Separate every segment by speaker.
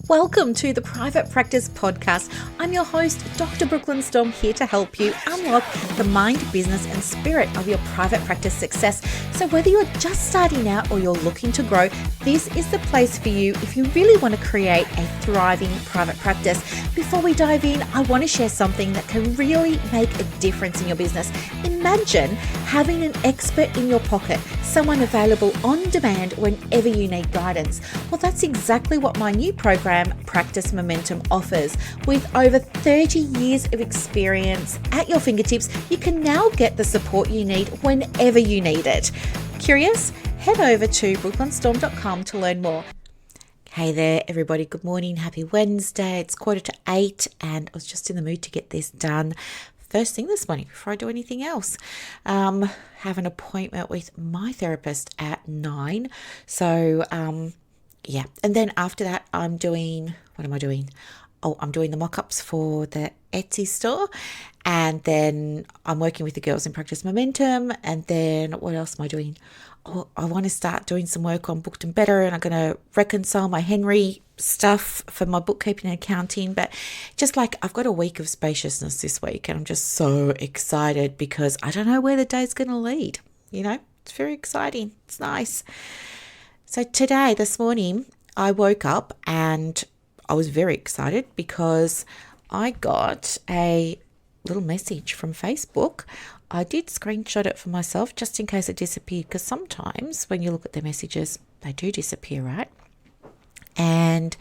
Speaker 1: Welcome to the Private Practice Podcast. I'm your host, Dr. Brooklyn Storm, here to help you unlock the mind, business, and spirit of your private practice success. So whether you're just starting out or you're looking to grow, this is the place for you if you really want to create a thriving private practice. Before we dive in, I want to share something that can really make a difference in your business. Imagine having an expert in your pocket, someone available on demand whenever you need guidance. Well, that's exactly what my new program, Practice Momentum, offers. With over 30 years of experience at your fingertips, you can now get the support you need whenever you need it. Curious? Head over to brooklynstorm.com to learn more. Hey there, everybody. Good morning. Happy Wednesday. It's 7:45 and I was just in the mood to get this done first thing this morning before I do anything else. Have an appointment with my therapist at 9. So, yeah. And then after that, I'm doing the mock-ups for the Etsy store. And then I'm working with the girls in Practice Momentum. And then what else am I doing? Oh, I want to start doing some work on Booked and Better, and I'm going to reconcile my Henry stuff for my bookkeeping and accounting. But just like I've got a week of spaciousness this week, and I'm just so excited because I don't know where the day's going to lead. You know, it's very exciting. It's nice. So this morning, I woke up and I was very excited because I got a little message from Facebook. I did screenshot it for myself just in case it disappeared, because sometimes when you look at the messages, they do disappear, right? And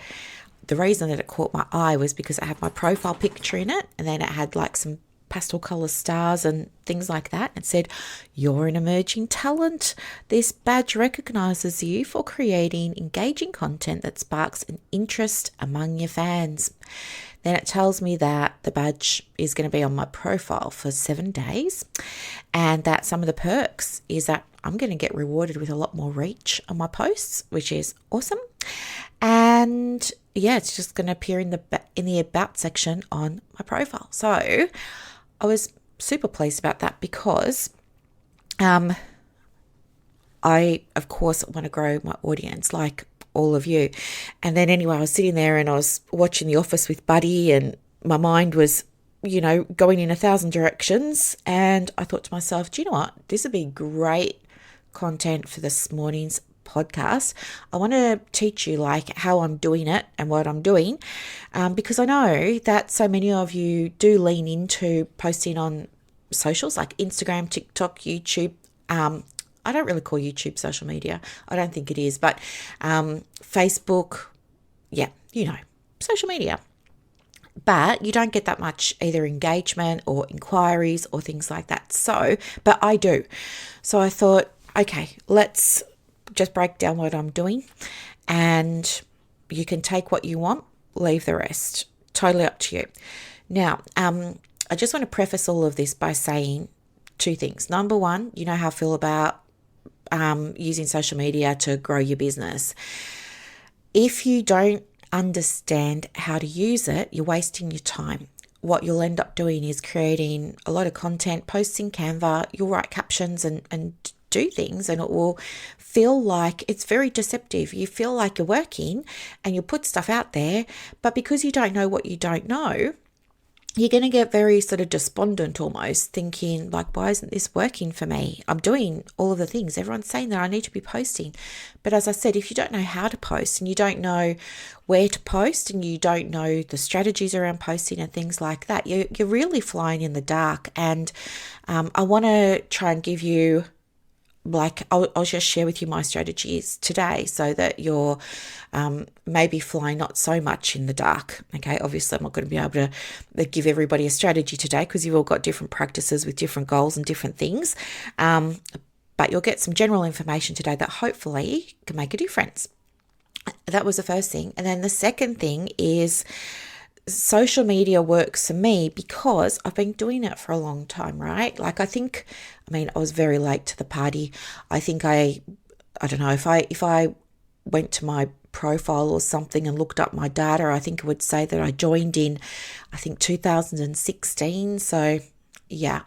Speaker 1: the reason that it caught my eye was because it had my profile picture in it, and then it had like some pastel color stars and things like that. It said, "You're an emerging talent. This badge recognizes you for creating engaging content that sparks an interest among your fans." Then it tells me that the badge is going to be on my profile for 7 days, and that some of the perks is that I'm going to get rewarded with a lot more reach on my posts, which is awesome. And yeah, it's just going to appear in the about section on my profile. So I was super pleased about that because I, of course, want to grow my audience like all of you. And then anyway, I was sitting there and I was watching The Office with Buddy, and my mind was, going in 1,000 directions. And I thought to myself, do you know what? This would be great content for this morning's podcast. I want to teach you like how I'm doing it and what I'm doing, because I know that so many of you do lean into posting on socials like Instagram, TikTok, YouTube. I don't really call YouTube social media. I don't think it is, but Facebook, social media. But you don't get that much either engagement or inquiries or things like that. So, but I do. So I thought, okay, let's just break down what I'm doing, and you can take what you want, leave the rest. Totally up to you. Now, I just want to preface all of this by saying 2 things. Number one, you know how I feel about using social media to grow your business. If you don't understand how to use it, you're wasting your time. What you'll end up doing is creating a lot of content, posts in Canva, you'll write captions and do things, and it will feel like it's very deceptive. You feel like you're working and you put stuff out there, but because you don't know what you don't know, you're going to get very sort of despondent almost, thinking like, why isn't this working for me? I'm doing all of the things. Everyone's saying that I need to be posting. But as I said, if you don't know how to post and you don't know where to post and you don't know the strategies around posting and things like that, you're really flying in the dark. And I want to try and give you, I'll just share with you my strategies today so that you're maybe flying not so much in the dark. Okay, obviously I'm not going to be able to give everybody a strategy today because you've all got different practices with different goals and different things. But you'll get some general information today that hopefully can make a difference. That was the first thing. And then the second thing is social media works for me because I've been doing it for a long time, right? I was very late to the party. I think I don't know, if I went to my profile or something and looked up my data, I think it would say that I joined in, 2016. So yeah,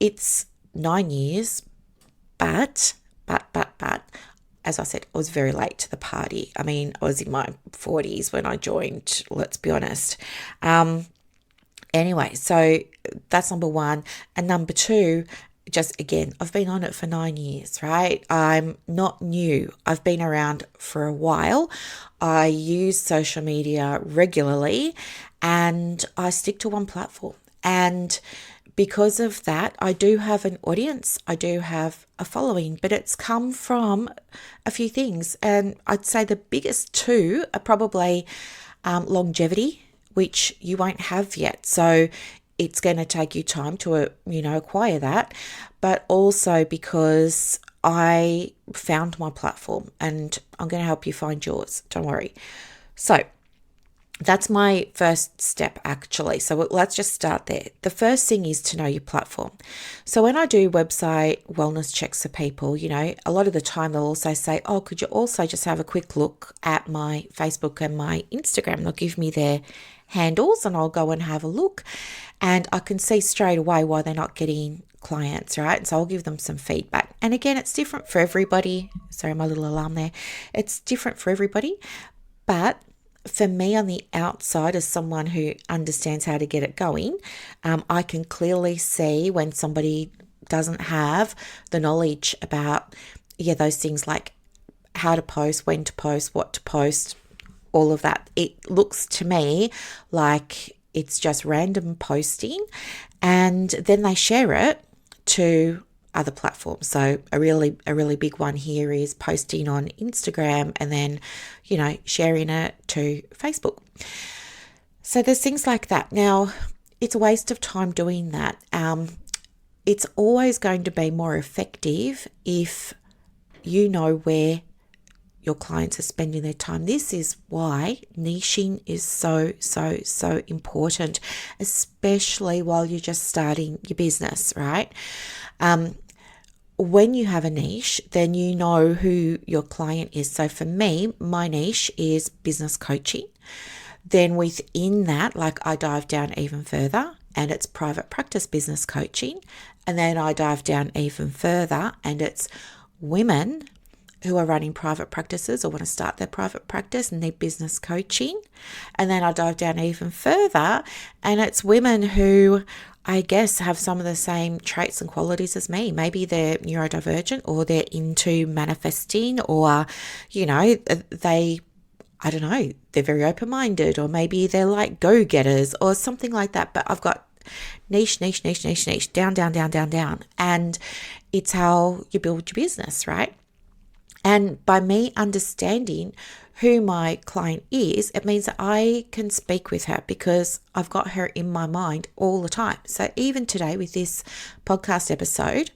Speaker 1: it's 9 years, but as I said, I was very late to the party. I mean, I was in my 40s when I joined, let's be honest. Anyway, so that's number one. And number two, just again, I've been on it for 9 years, right? I'm not new. I've been around for a while. I use social media regularly and I stick to one platform. And because of that, I do have an audience. I do have a following, but it's come from a few things. And I'd say the biggest two are probably longevity, which you won't have yet. So it's going to take you time to, acquire that. But also because I found my platform and I'm going to help you find yours. Don't worry. So that's my first step, actually. So let's just start there. The first thing is to know your platform. So when I do website wellness checks for people, a lot of the time they'll also say, oh, could you also just have a quick look at my Facebook and my Instagram? They'll give me their handles and I'll go and have a look. And I can see straight away why they're not getting clients, right? And so I'll give them some feedback. And again, it's different for everybody. Sorry, my little alarm there. It's different for everybody. But for me on the outside, as someone who understands how to get it going, I can clearly see when somebody doesn't have the knowledge about, those things like how to post, when to post, what to post, all of that. It looks to me like it's just random posting and then they share it to other platforms. So a really big one here is posting on Instagram and then, sharing it to Facebook. So there's things like that. Now, it's a waste of time doing that. It's always going to be more effective if you know where your clients are spending their time. This is why niching is so important, especially while you're just starting your business, right? When you have a niche, then you know who your client is. So for me, my niche is business coaching. Then within that, I dive down even further and it's private practice business coaching. And then I dive down even further and it's women who are running private practices or want to start their private practice and need business coaching. And then I dive down even further and it's women who I guess have some of the same traits and qualities as me. Maybe they're neurodivergent or they're into manifesting or, they're very open-minded or maybe they're like go-getters or something like that. But I've got niche, down. And it's how you build your business, right? And by me understanding who my client is, it means that I can speak with her because I've got her in my mind all the time. So even today with this podcast episode,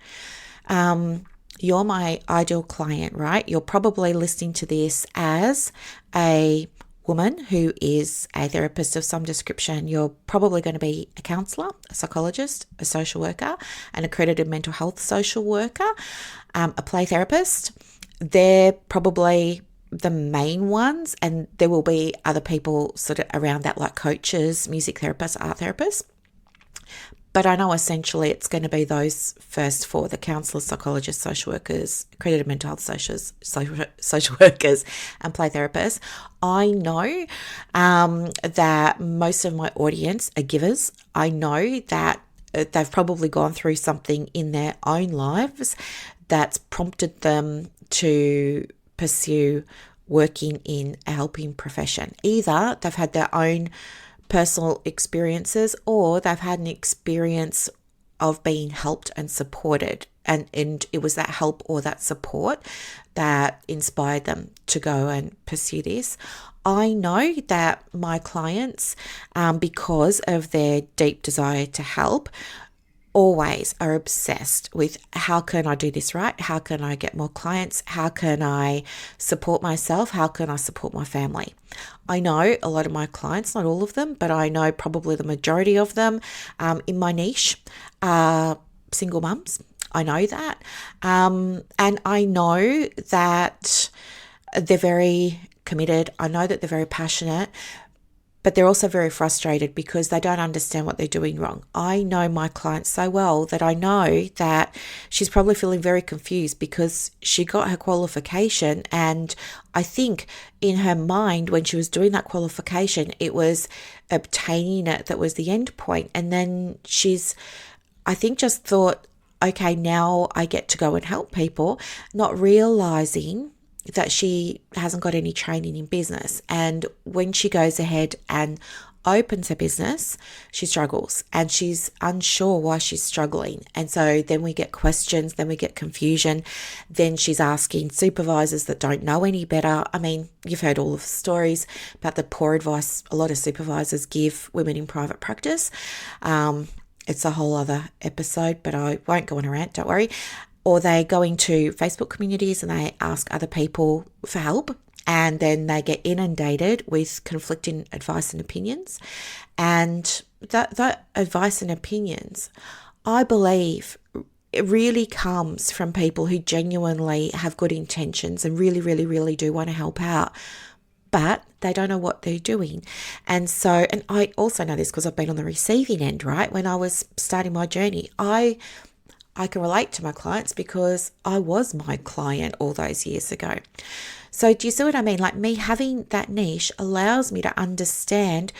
Speaker 1: you're my ideal client, right? You're probably listening to this as a woman who is a therapist of some description. You're probably going to be a counsellor, a psychologist, a social worker, an accredited mental health social worker, a play therapist. They're probably the main ones, and there will be other people sort of around that like coaches, music therapists, art therapists. But I know essentially it's going to be those first four, the counsellors, psychologists, social workers, accredited mental health social workers and play therapists. I know that most of my audience are givers. I know that they've probably gone through something in their own lives that's prompted them to pursue working in a helping profession. Either they've had their own personal experiences or they've had an experience of being helped and supported. And it was that help or that support that inspired them to go and pursue this. I know that my clients, because of their deep desire to help, always are obsessed with how can I do this right? How can I get more clients? How can I support myself? How can I support my family? I know a lot of my clients, not all of them, but I know probably the majority of them in my niche are single mums. I know that. And I know that they're very committed. I know that they're very passionate. but they're also very frustrated because they don't understand what they're doing wrong. I know my client so well that I know that she's probably feeling very confused because she got her qualification, and I think in her mind when she was doing that qualification, it was obtaining it that was the end point. And then she's, I think, just thought, okay, now I get to go and help people, not realizing that she hasn't got any training in business. And when she goes ahead and opens her business, she struggles and she's unsure why she's struggling. And so then we get questions, then we get confusion. Then she's asking supervisors that don't know any better. I mean, you've heard all of the stories about the poor advice a lot of supervisors give women in private practice. It's a whole other episode, but I won't go on a rant, don't worry. Or they go into Facebook communities and they ask other people for help, and then they get inundated with conflicting advice and opinions. And that advice and opinions, I believe, it really comes from people who genuinely have good intentions and really, really, really do want to help out, but they don't know what they're doing. And so, and I also know this because I've been on the receiving end, right? When I was starting my journey, I can relate to my clients because I was my client all those years ago. So do you see what I mean? Like, me having that niche allows me to understand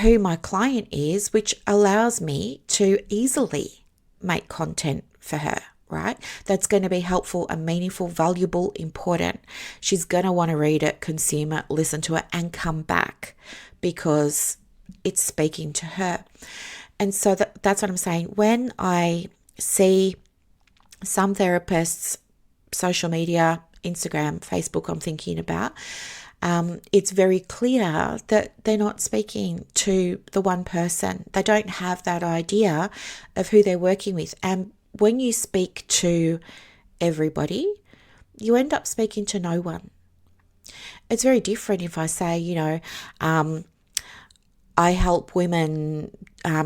Speaker 1: who my client is, which allows me to easily make content for her, right? That's going to be helpful and meaningful, valuable, important. She's going to want to read it, consume it, listen to it, and come back because it's speaking to her. And so that's what I'm saying. When I see some therapists, social media, Instagram, Facebook, I'm thinking about, it's very clear that they're not speaking to the one person. They don't have that idea of who they're working with. And when you speak to everybody, you end up speaking to no one. It's very different if I say, I help women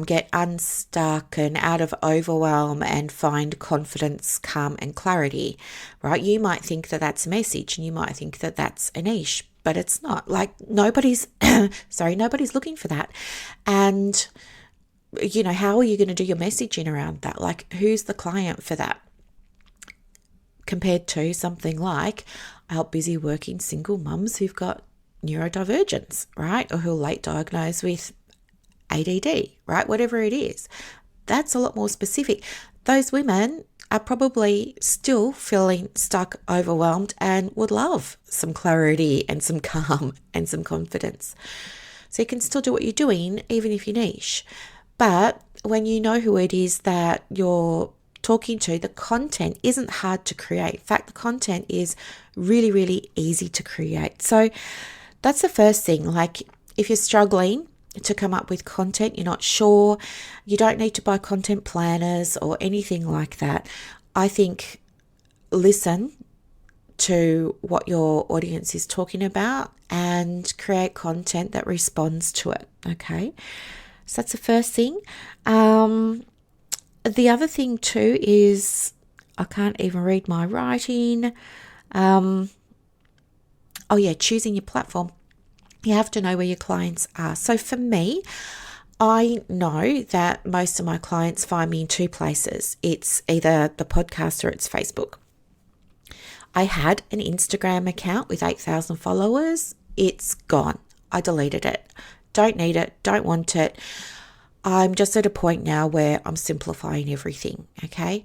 Speaker 1: get unstuck and out of overwhelm and find confidence, calm, and clarity, right? You might think that that's a message and you might think that that's a niche, but it's not. Like, nobody's looking for that. And, how are you going to do your messaging around that? Like, who's the client for that? Compared to something like, I help busy working single mums who've got neurodivergence, right? Or who are late diagnosed with ADD, right? Whatever it is. That's a lot more specific. Those women are probably still feeling stuck, overwhelmed, and would love some clarity and some calm and some confidence. So you can still do what you're doing, even if you're niche. But when you know who it is that you're talking to, the content isn't hard to create. In fact, the content is really, really easy to create. So that's the first thing. Like, if you're struggling to come up with content, you're not sure, you don't need to buy content planners or anything like that. I think listen to what your audience is talking about and create content that responds to it. Okay. So that's the first thing. The other thing too is, I can't even read my writing. Choosing your platform. You have to know where your clients are. So for me, I know that most of my clients find me in two places. It's either the podcast or it's Facebook. I had an Instagram account with 8,000 followers. It's gone. I deleted it. Don't need it. Don't want it. I'm just at a point now where I'm simplifying everything. Okay.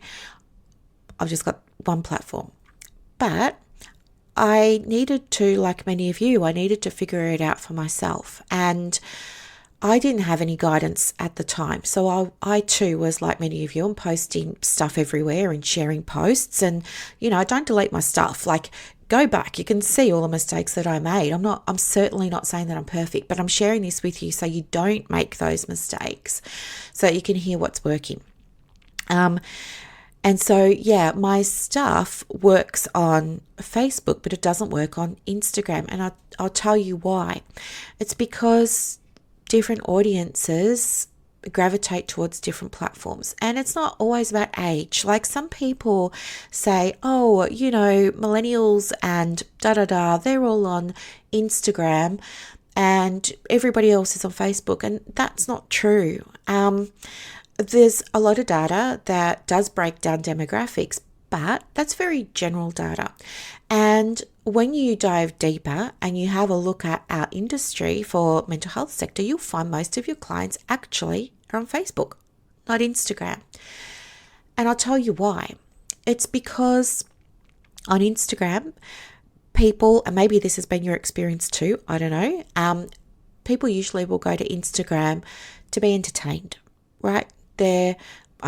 Speaker 1: I've just got one platform. But I needed to, like many of you, I needed to figure it out for myself. And I didn't have any guidance at the time. So I too was like many of you. I'm posting stuff everywhere and sharing posts. And, I don't delete my stuff. Like, go back. You can see all the mistakes that I made. I'm certainly not saying that I'm perfect, but I'm sharing this with you so you don't make those mistakes, so that you can hear what's working. And so, my stuff works on Facebook, but it doesn't work on Instagram. And I'll tell you why. It's because different audiences gravitate towards different platforms. And it's not always about age. Like, some people say, millennials and they're all on Instagram. and everybody else is on Facebook, and that's not true. There's a lot of data that does break down demographics, but that's very general data. And when you dive deeper and you have a look at our industry for mental health sector, you'll find most of your clients actually are on Facebook, not Instagram. And I'll tell you why. It's because on Instagram, people, and maybe this has been your experience too, I don't know, people usually will go to Instagram to be entertained, right? I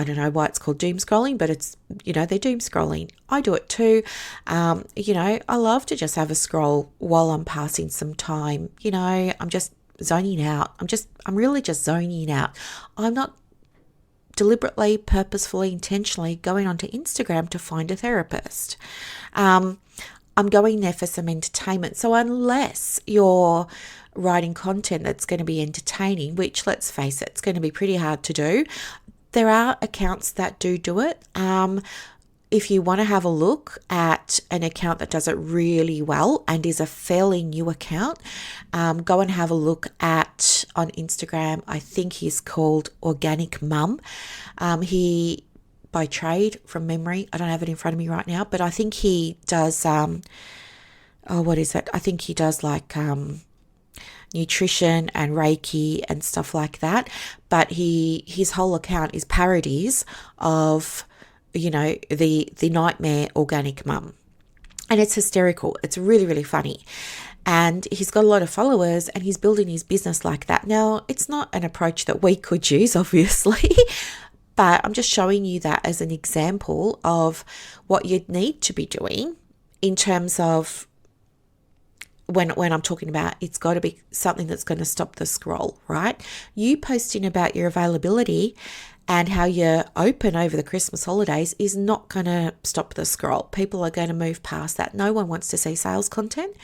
Speaker 1: don't know why it's called doom scrolling, but it's, they're doom scrolling. I do it too. I love to just have a scroll while I'm passing some time. I'm just zoning out. I'm really just zoning out. I'm not deliberately, purposefully, intentionally going onto Instagram to find a therapist. I'm going there for some entertainment. So unless you're writing content that's going to be entertaining, which, let's face it, it's going to be pretty hard to do, there are accounts that do it. If you want to have a look at an account that does it really well and is a fairly new account, go and have a look at on Instagram. I think he's called Organic Mum. He, by trade, from memory, I don't have it in front of me right now, but I think he does, what is it? I think he does like nutrition and Reiki and stuff like that. But his whole account is parodies of, the nightmare Organic Mum. And it's hysterical. It's really, really funny. And he's got a lot of followers and he's building his business like that. Now, it's not an approach that we could use, obviously, but I'm just showing you that as an example of what you'd need to be doing in terms of when I'm talking about it's got to be something that's going to stop the scroll, right? You posting about your availability and how you're open over the Christmas holidays is not going to stop the scroll. People are going to move past that. No one wants to see sales content,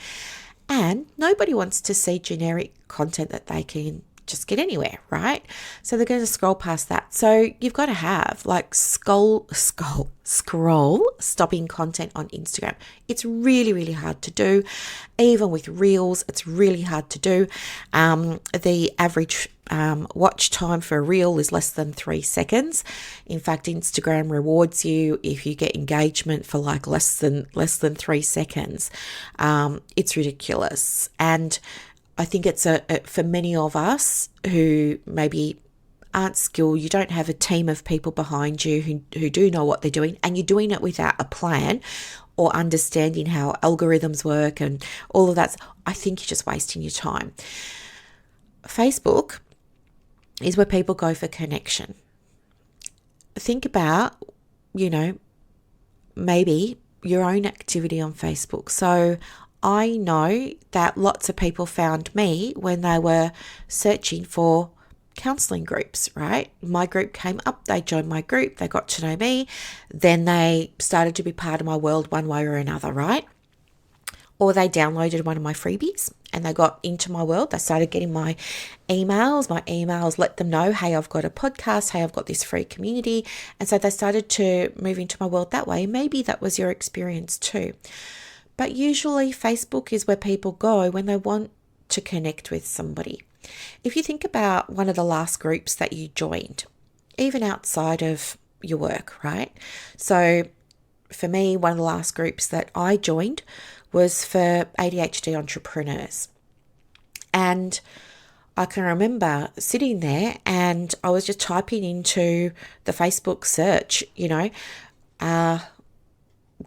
Speaker 1: and nobody wants to see generic content that they can just get anywhere, right? So they're going to scroll past that. So you've got to have like scroll stopping content on Instagram. It's really, really hard to do. Even with reels, it's really hard to do. The average watch time for a reel is less than 3 seconds. In fact, Instagram rewards you if you get engagement for like less than 3 seconds. It's ridiculous. And I think it's for many of us who maybe aren't skilled, you don't have a team of people behind you who do know what they're doing, and you're doing it without a plan or understanding how algorithms work and all of that. I think you're just wasting your time. Facebook is where people go for connection. Think about, maybe your own activity on Facebook. So I know that lots of people found me when they were searching for counselling groups, right? My group came up, they joined my group, they got to know me, then they started to be part of my world one way or another, right? Or they downloaded one of my freebies and they got into my world. They started getting my emails let them know, hey, I've got a podcast, hey, I've got this free community. And so they started to move into my world that way. Maybe that was your experience too. But usually Facebook is where people go when they want to connect with somebody. If you think about one of the last groups that you joined, even outside of your work, right? So for me, one of the last groups that I joined was for ADHD entrepreneurs. And I can remember sitting there and I was just typing into the Facebook search,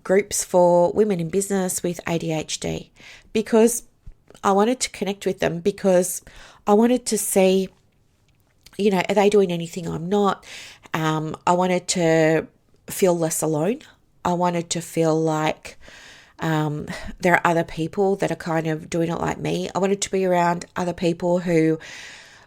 Speaker 1: groups for women in business with ADHD, because I wanted to connect with them, because I wanted to see, are they doing anything I'm not? I wanted to feel less alone. I wanted to feel like there are other people that are kind of doing it like me. I wanted to be around other people who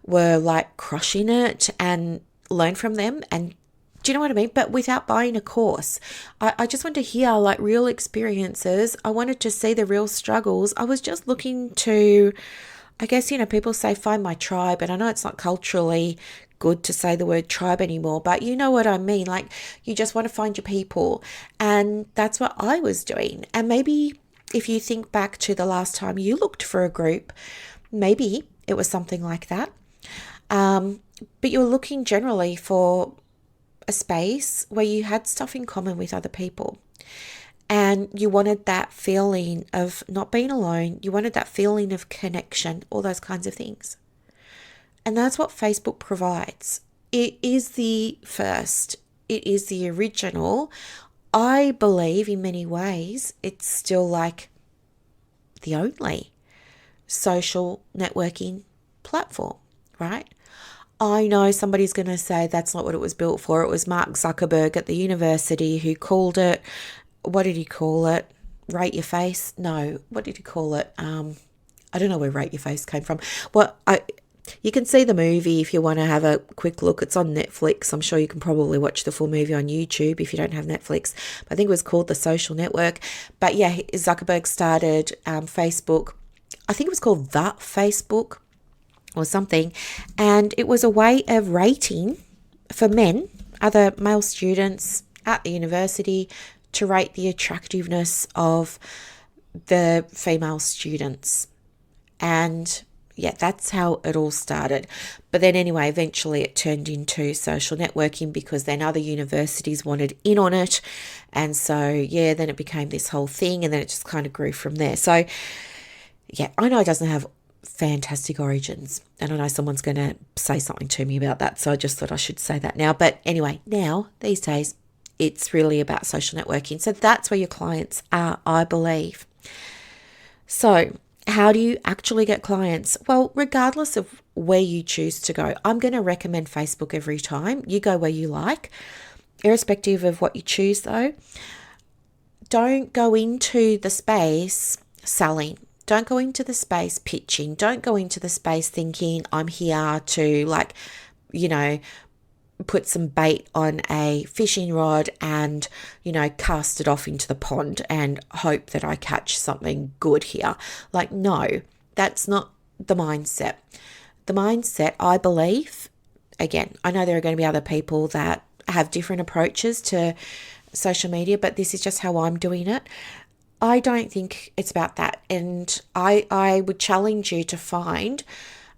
Speaker 1: were like crushing it and learn from them. And do you know what I mean? But without buying a course. I just wanted to hear like real experiences. I wanted to see the real struggles. I was just looking to, I guess, people say find my tribe. And I know it's not culturally good to say the word tribe anymore, but you know what I mean? Like you just want to find your people. And that's what I was doing. And maybe if you think back to the last time you looked for a group, Maybe it was something like that. But you're looking generally for a space where you had stuff in common with other people. And you wanted that feeling of not being alone. You wanted that feeling of connection, all those kinds of things. And that's what Facebook provides. It is the first, it is the original. I believe in many ways it's still like the only social networking platform, right? I know somebody's going to say that's not what it was built for. It was Mark Zuckerberg at the university who called it, what did he call it? Rate your face? No, what did he call it? I don't know where rate your face came from. You can see the movie if you want to have a quick look. It's on Netflix. I'm sure you can probably watch the full movie on YouTube if you don't have Netflix. I think it was called The Social Network. But yeah, Zuckerberg started Facebook. I think it was called The Facebook or something. And it was a way of rating for men, other male students at the university, to rate the attractiveness of the female students. And yeah, that's how it all started. But then anyway, eventually it turned into social networking because then other universities wanted in on it. And so, yeah, then it became this whole thing and then it just kind of grew from there. So, yeah, I know it doesn't have fantastic origins. And I know someone's going to say something to me about that. So I just thought I should say that now. But anyway, now, these days, it's really about social networking. So that's where your clients are, I believe. So how do you actually get clients? Well, regardless of where you choose to go, I'm going to recommend Facebook every time. You go where you like. Irrespective of what you choose, though, don't go into the space selling. Don't go into the space pitching. Don't go into the space thinking I'm here to put some bait on a fishing rod and, cast it off into the pond and hope that I catch something good here. No, that's not the mindset. The mindset, I believe, again, I know there are going to be other people that have different approaches to social media, but this is just how I'm doing it. I don't think it's about that. And I would challenge you to find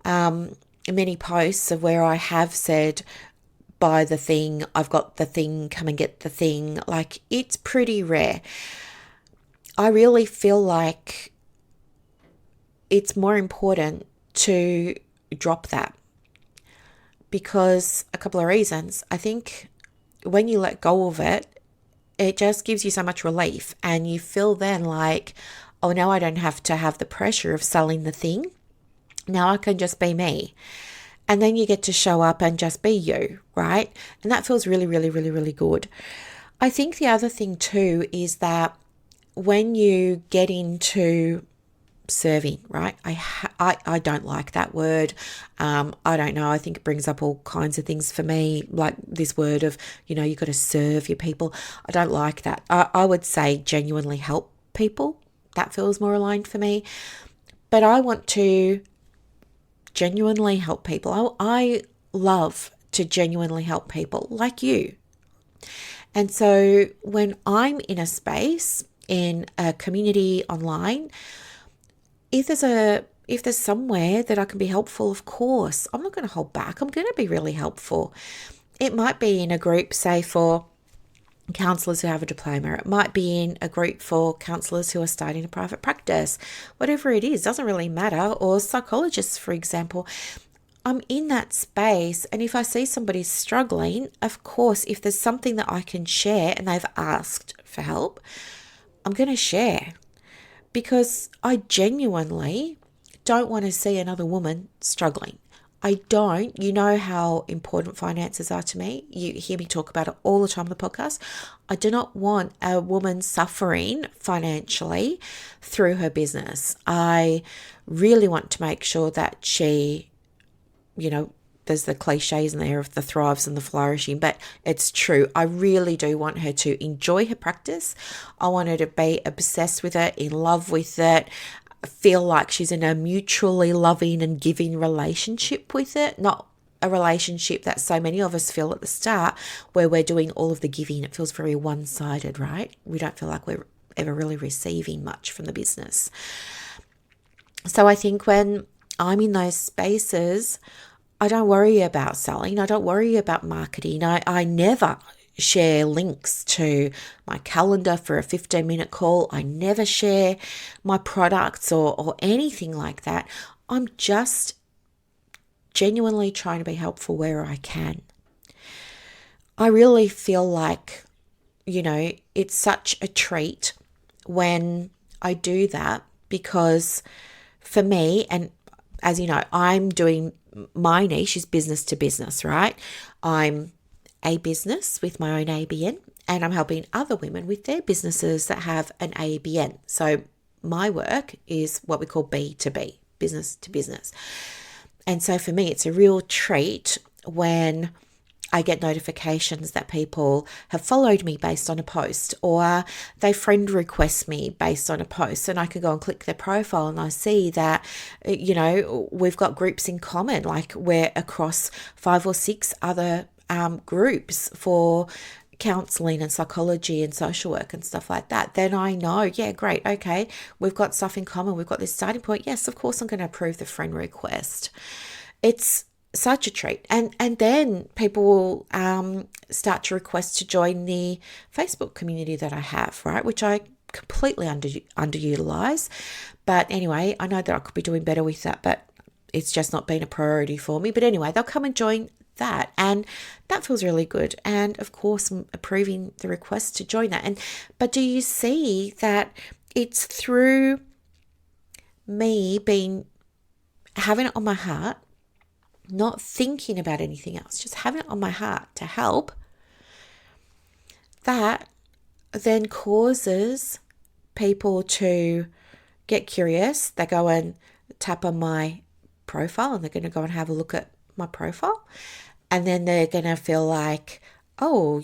Speaker 1: many posts of where I have said, buy the thing, I've got the thing, come and get the thing. It's pretty rare. I really feel like it's more important to drop that because a couple of reasons. I think when you let go of it, it just gives you so much relief and you feel then like, oh, now I don't have to have the pressure of selling the thing. Now I can just be me. And then you get to show up and just be you, right? And that feels really, really, really, really good. I think the other thing too is that when you get into serving, right? I don't like that word. I don't know. I think it brings up all kinds of things for me, like this word of, you've got to serve your people. I don't like that. I would say genuinely help people. That feels more aligned for me. But I want to genuinely help people. I love to genuinely help people like you. And so when I'm in a space, in a community online, if there's somewhere that I can be helpful, of course, I'm not going to hold back. I'm going to be really helpful. It might be in a group, say, for counsellors who have a diploma. It might be in a group for counsellors who are starting a private practice. Whatever it is, doesn't really matter. Or psychologists, for example. I'm in that space, and if I see somebody struggling, of course, if there's something that I can share and they've asked for help, I'm going to share. Because I genuinely don't want to see another woman struggling. I don't. You know how important finances are to me. You hear me talk about it all the time on the podcast. I do not want a woman suffering financially through her business. I really want to make sure that she, there's the cliches in there of the thrives and the flourishing, but it's true. I really do want her to enjoy her practice. I want her to be obsessed with it, in love with it, feel like she's in a mutually loving and giving relationship with it, not a relationship that so many of us feel at the start where we're doing all of the giving. It feels very one-sided, right? We don't feel like we're ever really receiving much from the business. So I think when I'm in those spaces, I don't worry about selling. I don't worry about marketing. I never share links to my calendar for a 15-minute call. I never share my products or anything like that. I'm just genuinely trying to be helpful where I can. I really feel like, it's such a treat when I do that, because for me, and as you know, I'm doing, my niche is business to business, right? I'm a business with my own ABN, and I'm helping other women with their businesses that have an ABN. So my work is what we call B2B, business to business. And so for me, it's a real treat when I get notifications that people have followed me based on a post, or they friend request me based on a post, and I can go and click their profile and I see that, we've got groups in common, like we're across 5 or 6 other groups for counseling and psychology and social work and stuff like that. Then I know, yeah, great, okay, we've got stuff in common, we've got this starting point. Yes, of course I'm going to approve the friend request. It's such a treat. And then people will start to request to join the Facebook community that I have, right, which I completely underutilize. But anyway, I know that I could be doing better with that, but it's just not been a priority for me. But anyway, they'll come and join that, and that feels really good. And of course, I'm approving the request to join that. But do you see that it's through me having it on my heart, not thinking about anything else, just having it on my heart to help, that then causes people to get curious. They go and tap on my profile, and they're going to go and have a look at my profile, and then they're going to feel like, oh,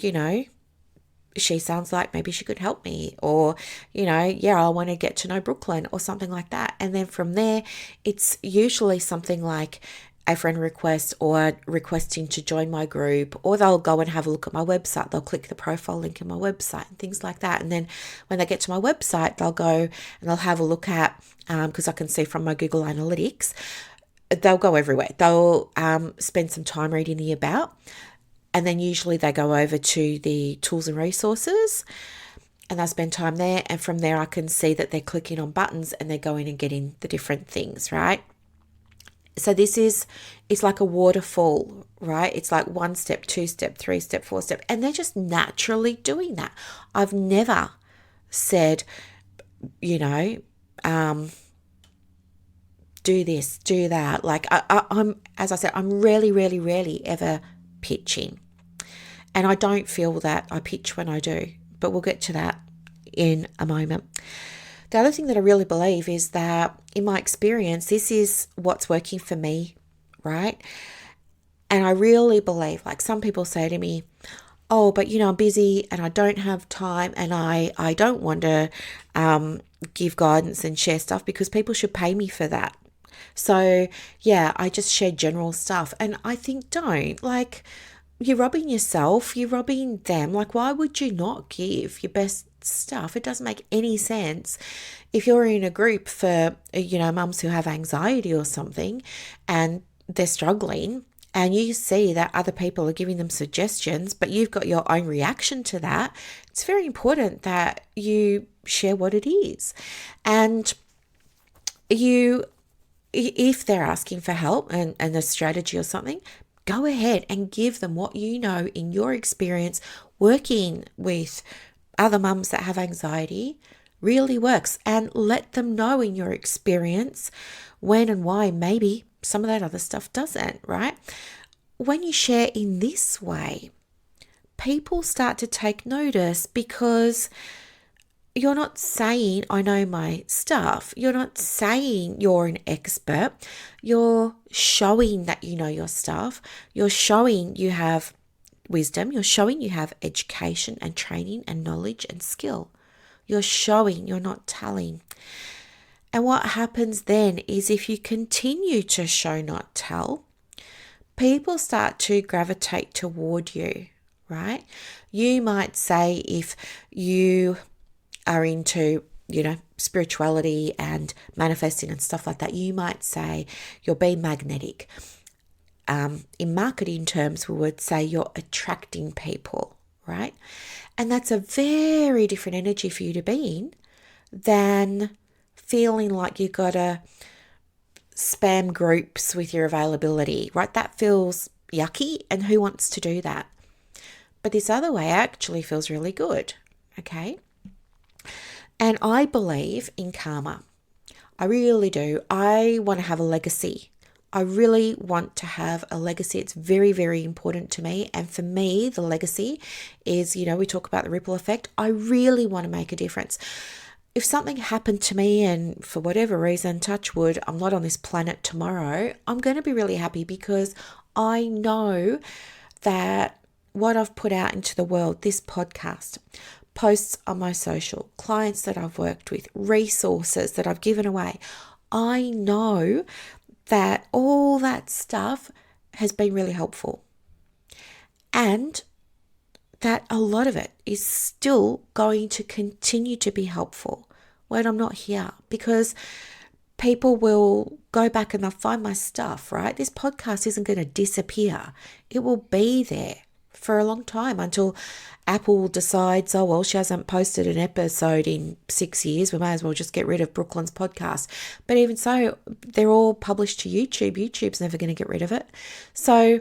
Speaker 1: she sounds like maybe she could help me, or, yeah, I want to get to know Brooklyn, or something like that. And then from there, it's usually something like a friend request, or requesting to join my group, or they'll go and have a look at my website. They'll click the profile link in my website and things like that. And then when they get to my website, they'll go and they'll have a look at, because I can see from my Google Analytics, they'll go everywhere. They'll spend some time reading the about, and then usually they go over to the tools and resources, and they'll spend time there. And from there, I can see that they're clicking on buttons and they're going and getting the different things, right? So it's like a waterfall, right? It's like 1 step, 2 step, 3 step, 4 step, and they're just naturally doing that. I've never said, do this, do that. Like I'm, as I said, I'm really, really, rarely ever pitching, and I don't feel that I pitch when I do, but we'll get to that in a moment. The other thing that I really believe is that, in my experience, this is what's working for me, right? And I really believe, like, some people say to me, oh, but I'm busy and I don't have time, and I don't want to give guidance and share stuff because people should pay me for that. So yeah, I just share general stuff. And I think, don't, like, you're robbing yourself, you're robbing them. Like, why would you not give your best stuff? It doesn't make any sense. If you're in a group for, mums who have anxiety or something, and they're struggling, and you see that other people are giving them suggestions, but you've got your own reaction to that, it's very important that you share what it is. And if they're asking for help and a strategy or something, go ahead and give them what you know in your experience working with other mums that have anxiety really works, and let them know in your experience when and why maybe some of that other stuff doesn't, right? When you share in this way, people start to take notice, because you're not saying, I know my stuff. You're not saying you're an expert. You're showing that you know your stuff. You're showing you have wisdom. You're showing you have education and training and knowledge and skill. You're showing, you're not telling. And what happens then is, if you continue to show, not tell, people start to gravitate toward you, right? You might say, if you are into spirituality and manifesting and stuff like that, you might say you're being magnetic. In marketing terms, we would say you're attracting people, right? And that's a very different energy for you to be in than feeling like you got to spam groups with your availability, right? That feels yucky, and who wants to do that? But this other way actually feels really good, okay? And I believe in karma. I really do. I want to have a legacy. I really want to have a legacy. It's very, very important to me. And for me, the legacy is, we talk about the ripple effect. I really want to make a difference. If something happened to me and for whatever reason, touch wood, I'm not on this planet tomorrow, I'm going to be really happy because I know that what I've put out into the world, this podcast, posts on my social, clients that I've worked with, resources that I've given away, I know that all that stuff has been really helpful. And that a lot of it is still going to continue to be helpful when I'm not here, because people will go back and they'll find my stuff, right? This podcast isn't going to disappear. It will be there for a long time until Apple decides, oh, well, she hasn't posted an episode in 6 years. We may as well just get rid of Brooklyn's podcast. But even so, they're all published to YouTube. YouTube's never going to get rid of it. So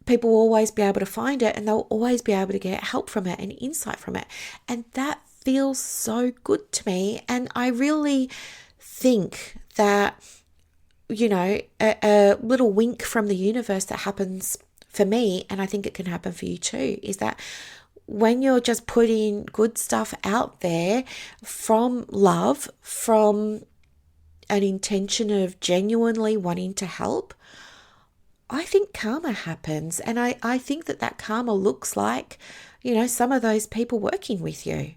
Speaker 1: people will always be able to find it, and they'll always be able to get help from it and insight from it. And that feels so good to me. And I really think that, a little wink from the universe that happens for me, and I think it can happen for you too, is that when you're just putting good stuff out there from love, from an intention of genuinely wanting to help, I think karma happens. And I think that karma looks like, some of those people working with you.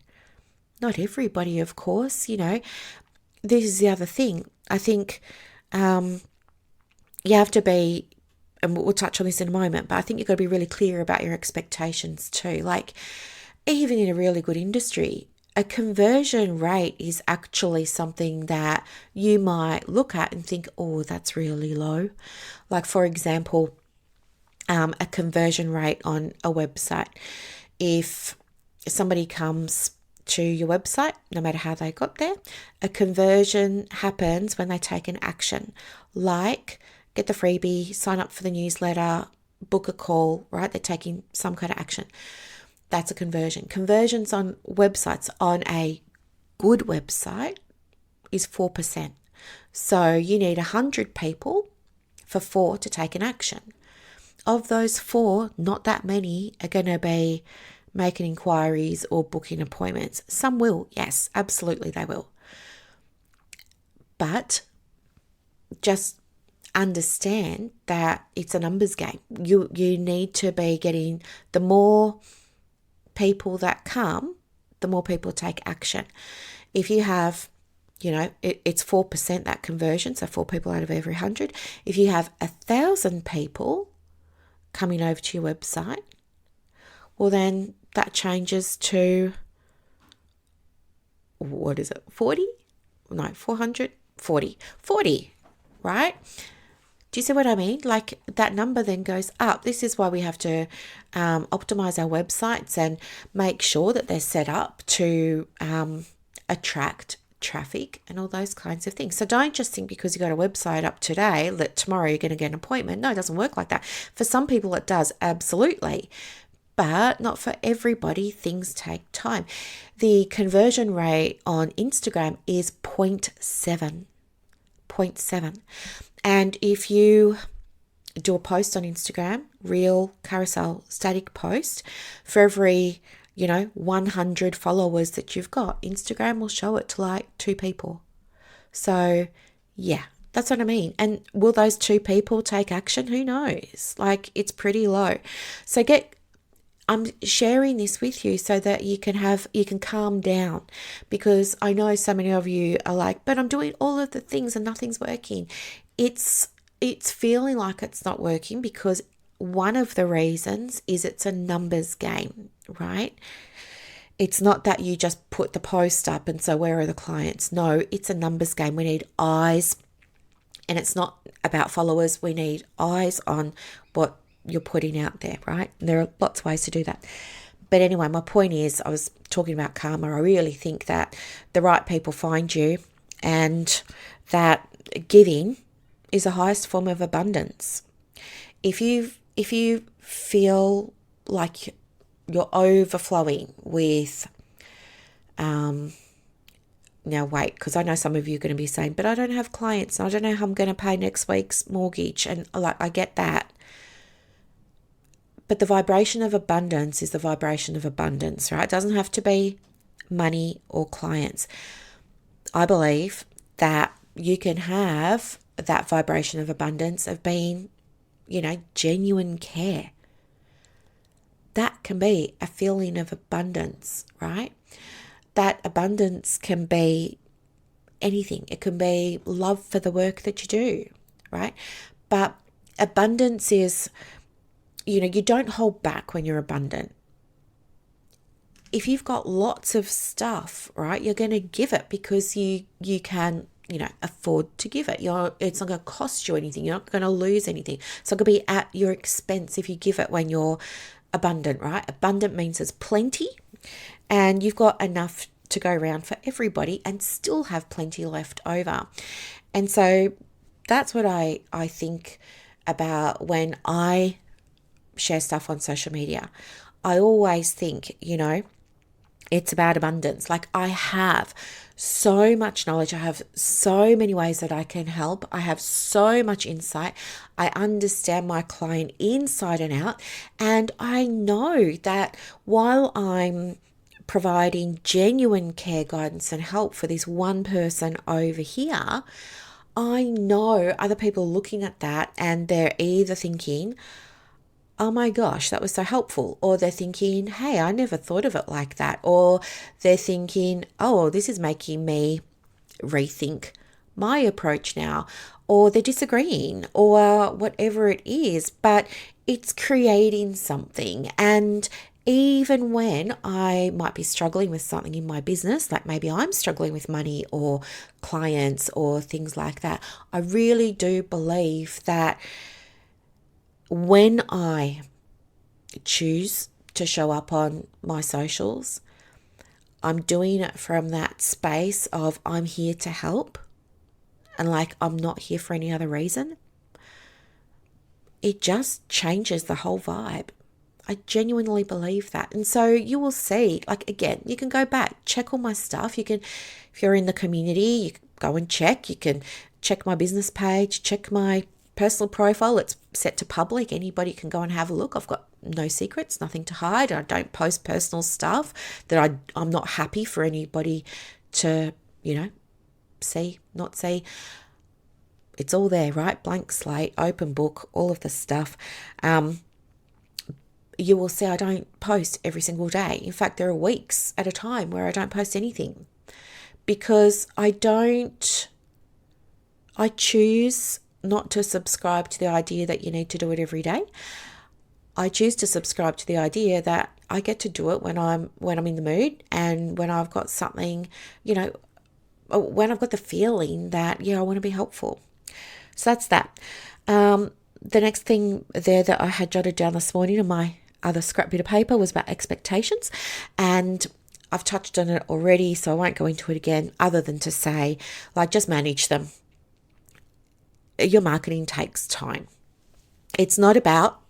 Speaker 1: Not everybody, of course, This is the other thing. I think you have to be, and we'll touch on this in a moment, but I think you've got to be really clear about your expectations too. Like, even in a really good industry, a conversion rate is actually something that you might look at and think, oh, that's really low. Like, for example, a conversion rate on a website. If somebody comes to your website, no matter how they got there, a conversion happens when they take an action, like get the freebie, sign up for the newsletter, book a call, right? They're taking some kind of action. That's a conversion. Conversions on websites, on a good website, is 4%. So you need 100 people for 4 to take an action. Of those 4, not that many are going to be making inquiries or booking appointments. Some will, yes, absolutely they will. But just understand that it's a numbers game. You need to be getting, the more people that come, the more people take action. If you have, it's 4% that conversion, so 4 people out of every 100. If you have 1,000 people coming over to your website, well, then that changes to, 40? No, 400? 40, right? Do you see what I mean? Like, that number then goes up. This is why we have to optimize our websites and make sure that they're set up to attract traffic and all those kinds of things. So don't just think because you got a website up today that tomorrow you're going to get an appointment. No, it doesn't work like that. For some people it does, absolutely. But not for everybody. Things take time. The conversion rate on Instagram is 0.7. 0.7. And if you do a post on Instagram, reel, carousel, static post, for every, 100 followers that you've got, Instagram will show it to like 2 people. So yeah, that's what I mean. And will those 2 people take action? Who knows? Like, it's pretty low. So I'm sharing this with you so that you can calm down, because I know so many of you are like, but I'm doing all of the things and nothing's working. It's feeling like it's not working because one of the reasons is it's a numbers game, right? It's not that you just put the post up and so where are the clients? No, it's a numbers game. We need eyes, and it's not about followers. We need eyes on what you're putting out there, right? And there are lots of ways to do that. But anyway, my point is, I was talking about karma. I really think that the right people find you, and that giving is the highest form of abundance. If you feel like you're overflowing with now wait, because I know some of you are going to be saying, but I don't have clients, and I don't know how I'm going to pay next week's mortgage, and like, I get that. But the vibration of abundance is the vibration of abundance, right? It doesn't have to be money or clients. I believe that you can have that vibration of abundance of being, genuine care. That can be a feeling of abundance, right? That abundance can be anything. It can be love for the work that you do, right? But abundance is, you don't hold back when you're abundant. If you've got lots of stuff, right, you're going to give it because you can, afford to give it. It's not going to cost you anything. You're not going to lose anything. It's not going to be at your expense if you give it when you're abundant, right? Abundant means there's plenty and you've got enough to go around for everybody and still have plenty left over. And so that's what I think about when I share stuff on social media. I always think, it's about abundance. Like, I have so much knowledge. I have so many ways that I can help. I have so much insight. I understand my client inside and out. And I know that while I'm providing genuine care, guidance, and help for this one person over here, I know other people looking at that and they're either thinking, oh my gosh, that was so helpful. Or they're thinking, hey, I never thought of it like that. Or they're thinking, oh, this is making me rethink my approach now. Or they're disagreeing or whatever it is, but it's creating something. And even when I might be struggling with something in my business, like maybe I'm struggling with money or clients or things like that, I really do believe that when I choose to show up on my socials, I'm doing it from that space of I'm here to help and like I'm not here for any other reason. It just changes the whole vibe. I genuinely believe that. And so you will see, like, again, you can go back, check all my stuff. You can, if you're in the community, you can go and check. You can check my business page, check my personal profile. It's set to public. Anybody can go and have a look. I've got no secrets, nothing to hide. I don't post personal stuff that I'm not happy for anybody to, see, not see. It's all there, right? Blank slate, open book, all of the stuff. You will see I don't post every single day. In fact, there are weeks at a time where I don't post anything because I choose not to subscribe to the idea that you need to do it every day. I choose to subscribe to the idea that I get to do it when I'm in the mood and when I've got something, when I've got the feeling that, I want to be helpful. So that's that. The next thing there that I had jotted down this morning on my other scrap bit of paper was about expectations. And I've touched on it already, so I won't go into it again other than to say, like, just manage them. Your marketing takes time. It's not about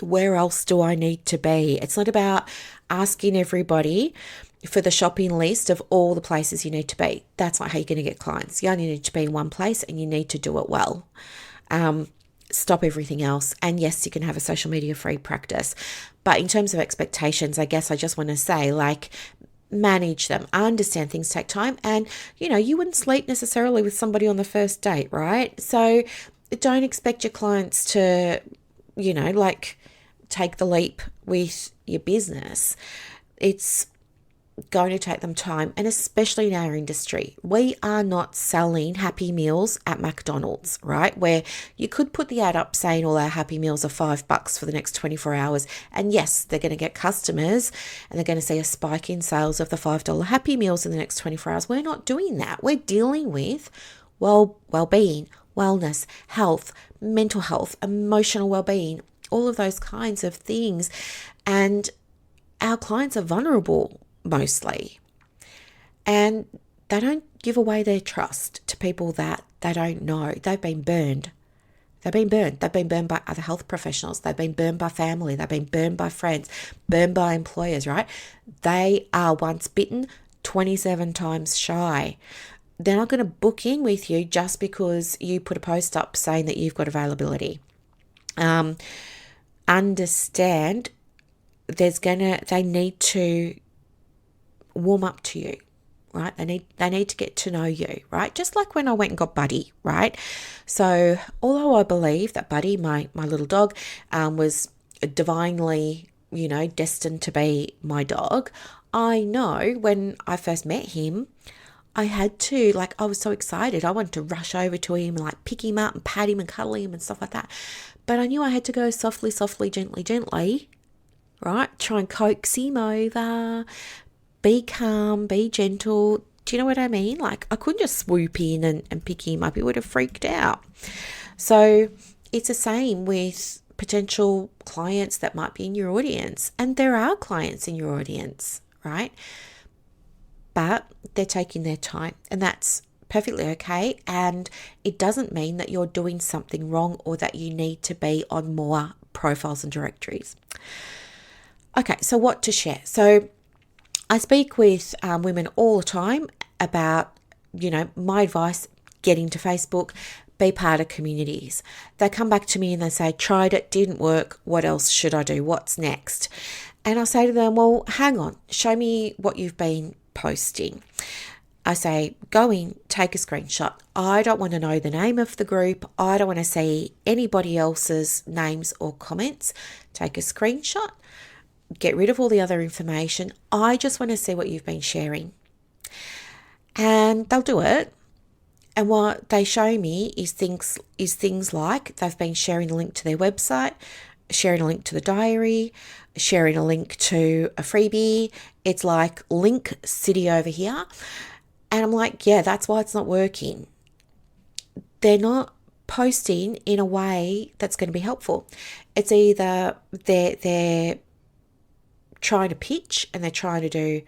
Speaker 1: where else do I need to be. It's not about asking everybody for the shopping list of all the places you need to be. That's not how you're going to get clients. You only need to be in one place and you need to do it well. Stop everything else. And yes, you can have a social media free practice. But in terms of expectations, I guess I just want to say, like, manage them. I understand things take time and, you wouldn't sleep necessarily with somebody on the first date, right? So don't expect your clients to, take the leap with your business. It's going to take them time, and especially in our industry, we are not selling Happy Meals at McDonald's, right? Where you could put the ad up saying all our Happy Meals are $5 for the next 24 hours. And yes, they're going to get customers and they're going to see a spike in sales of the $5 Happy Meals in the next 24 hours. We're not doing that. We're dealing with well-being, wellness, health, mental health, emotional well-being, all of those kinds of things. And our clients are vulnerable mostly, and they don't give away their trust to people that they don't know. They've been burned. They've been burned by other health professionals. They've been burned by family. They've been burned by friends, burned by employers, right? They are once bitten, 27 times shy. They're not going to book in with you just because you put a post up saying that you've got availability. Understand they need to warm up to you, right? They need to get to know you, right? Just like when I went and got Buddy, right? So although I believe that Buddy, my little dog, was divinely, destined to be my dog, I know when I first met him, I had to, I was so excited. I wanted to rush over to him and pick him up and pat him and cuddle him and stuff like that. But I knew I had to go softly, gently, right? Try and coax him over, be calm, be gentle. Do you know what I mean? I couldn't just swoop in and pick him up. He would have freaked out. So it's the same with potential clients that might be in your audience. And there are clients in your audience, right? But they're taking their time, and that's perfectly okay. And it doesn't mean that you're doing something wrong or that you need to be on more profiles and directories. Okay, so what to share? So I speak with women all the time about, my advice, get into Facebook, be part of communities. They come back to me and they say, tried it, didn't work. What else should I do? What's next? And I say to them, well, hang on, show me what you've been posting. I say, go in, take a screenshot. I don't want to know the name of the group. I don't want to see anybody else's names or comments. Take a screenshot. Get rid of all the other information. I just want to see what you've been sharing. And they'll do it. And what they show me is things like they've been sharing a link to their website, sharing a link to the diary, sharing a link to a freebie. It's like link city over here. And I'm like, yeah, that's why it's not working. They're not posting in a way that's going to be helpful. It's either they're trying to pitch and they're trying to do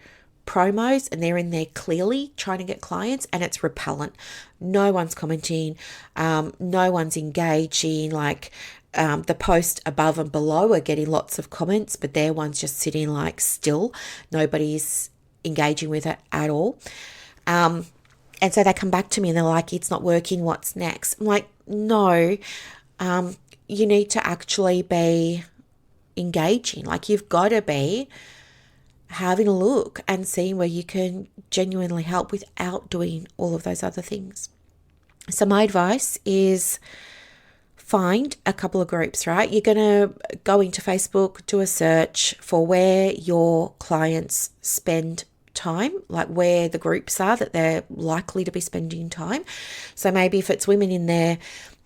Speaker 1: promos and they're in there clearly trying to get clients, and it's repellent. No one's commenting. No one's engaging. The post above and below are getting lots of comments, but their one's just sitting still. Nobody's engaging with it at all. And so they come back to me and they're like, it's not working. What's next? I'm like, no, you need to actually be engaging. You've got to be having a look and seeing where you can genuinely help without doing all of those other things. So my advice is find a couple of groups, right? You're going to go into Facebook, do a search for where your clients spend time, where the groups are that they're likely to be spending time. So maybe if it's women in their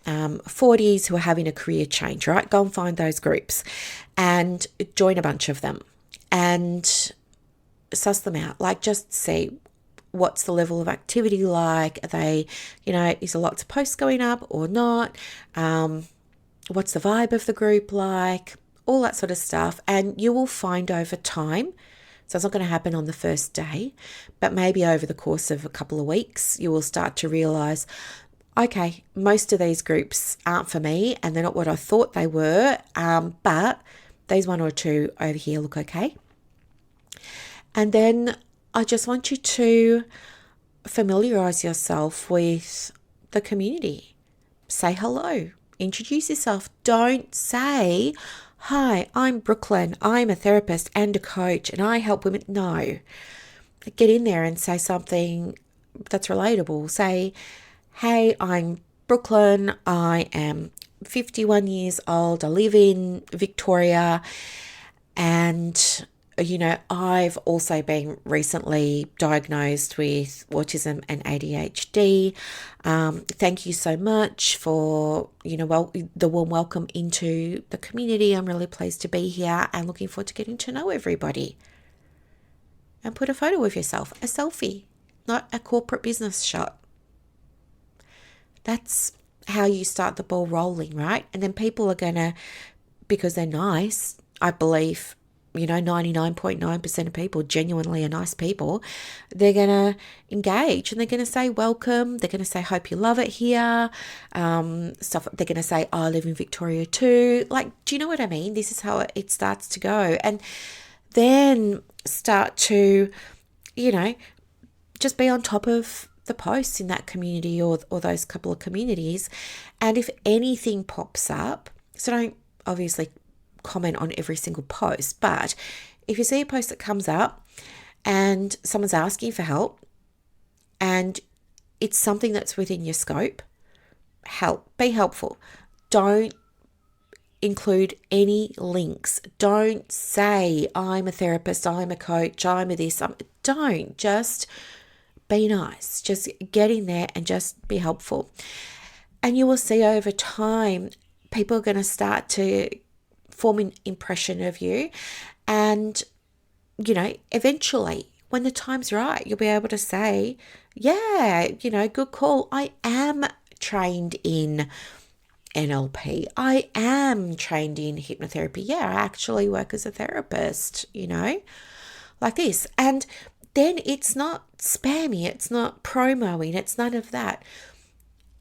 Speaker 1: 40s who are having a career change, right? Go and find those groups and join a bunch of them and suss them out. Just see what's the level of activity like. Are they, is there lots of posts going up or not? What's the vibe of the group like? All that sort of stuff. And you will find over time, so it's not going to happen on the first day, but maybe over the course of a couple of weeks, you will start to realize, okay, most of these groups aren't for me and they're not what I thought they were, but these one or two over here look okay. And then I just want you to familiarize yourself with the community. Say hello. Introduce yourself. Don't say, hi, I'm Brooklyn. I'm a therapist and a coach and I help women. No. Get in there and say something that's relatable. Say, hey, I'm Brooklyn. I am 51 years old. I live in Victoria and I've also been recently diagnosed with autism and ADHD. Thank you so much for, the warm welcome into the community. I'm really pleased to be here and looking forward to getting to know everybody. And put a photo of yourself, a selfie, not a corporate business shot. That's how you start the ball rolling, right? And then people are going to, because they're nice, I believe, 99.9% of people genuinely are nice people. They're going to engage and they're going to say welcome. They're going to say, hope you love it here. Stuff. They're going to say, I live in Victoria too. Like, do you know what I mean? This is how it starts to go. And then start to, just be on top of the posts in that community or those couple of communities. And if anything pops up, so don't obviously comment on every single post, but if you see a post that comes up and someone's asking for help and it's something that's within your scope, be helpful. Don't include any links. Don't say, I'm a therapist, I'm a coach, I'm a this. Don't. Just be nice. Just get in there and just be helpful. And you will see over time, people are going to start to form an impression of you. And, eventually, when the time's right, you'll be able to say, yeah, good call. I am trained in NLP. I am trained in hypnotherapy. Yeah, I actually work as a therapist, like this. And then it's not spammy, it's not promoing, it's none of that.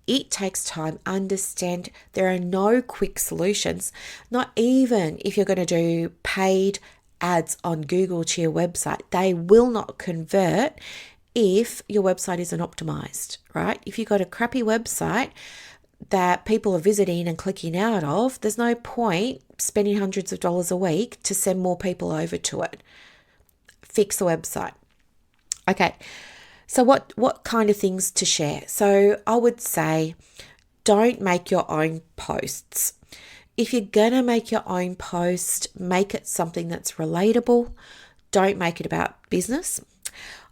Speaker 1: It takes time. Understand there are no quick solutions, not even if you're going to do paid ads on Google to your website. They will not convert if your website isn't optimized, right? If you've got a crappy website that people are visiting and clicking out of, there's no point spending hundreds of dollars a week to send more people over to it. Fix the website. Okay, so what kind of things to share? So I would say don't make your own posts. If you're going to make your own post, make it something that's relatable. Don't make it about business.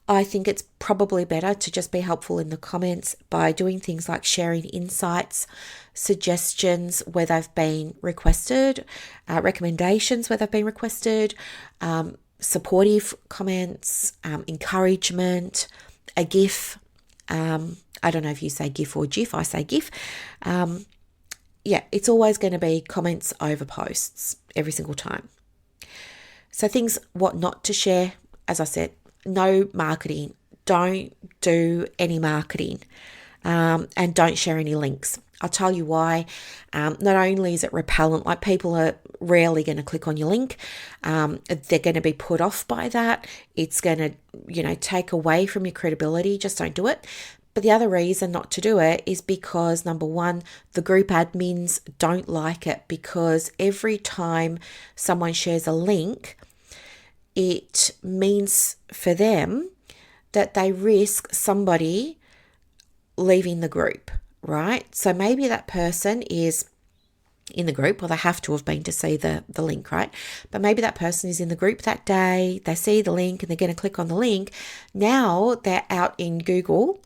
Speaker 1: I think it's probably better to just be helpful in the comments by doing things like sharing insights, suggestions where they've been requested, recommendations where they've been requested, supportive comments, encouragement, a GIF. I don't know if you say GIF or GIF. I say GIF. It's always going to be comments over posts every single time. So things what not to share, as I said, no marketing. Don't do any marketing, and don't share any links. I'll tell you why. Not only is it repellent, like people are rarely going to click on your link. They're going to be put off by that. It's going to, take away from your credibility. Just don't do it. But the other reason not to do it is because, number one, the group admins don't like it, because every time someone shares a link, it means for them that they risk somebody leaving the group, right? So maybe that person is in the group, or they have to have been to see the link, right? But maybe that person is in the group that day, they see the link and they're going to click on the link. Now they're out in Google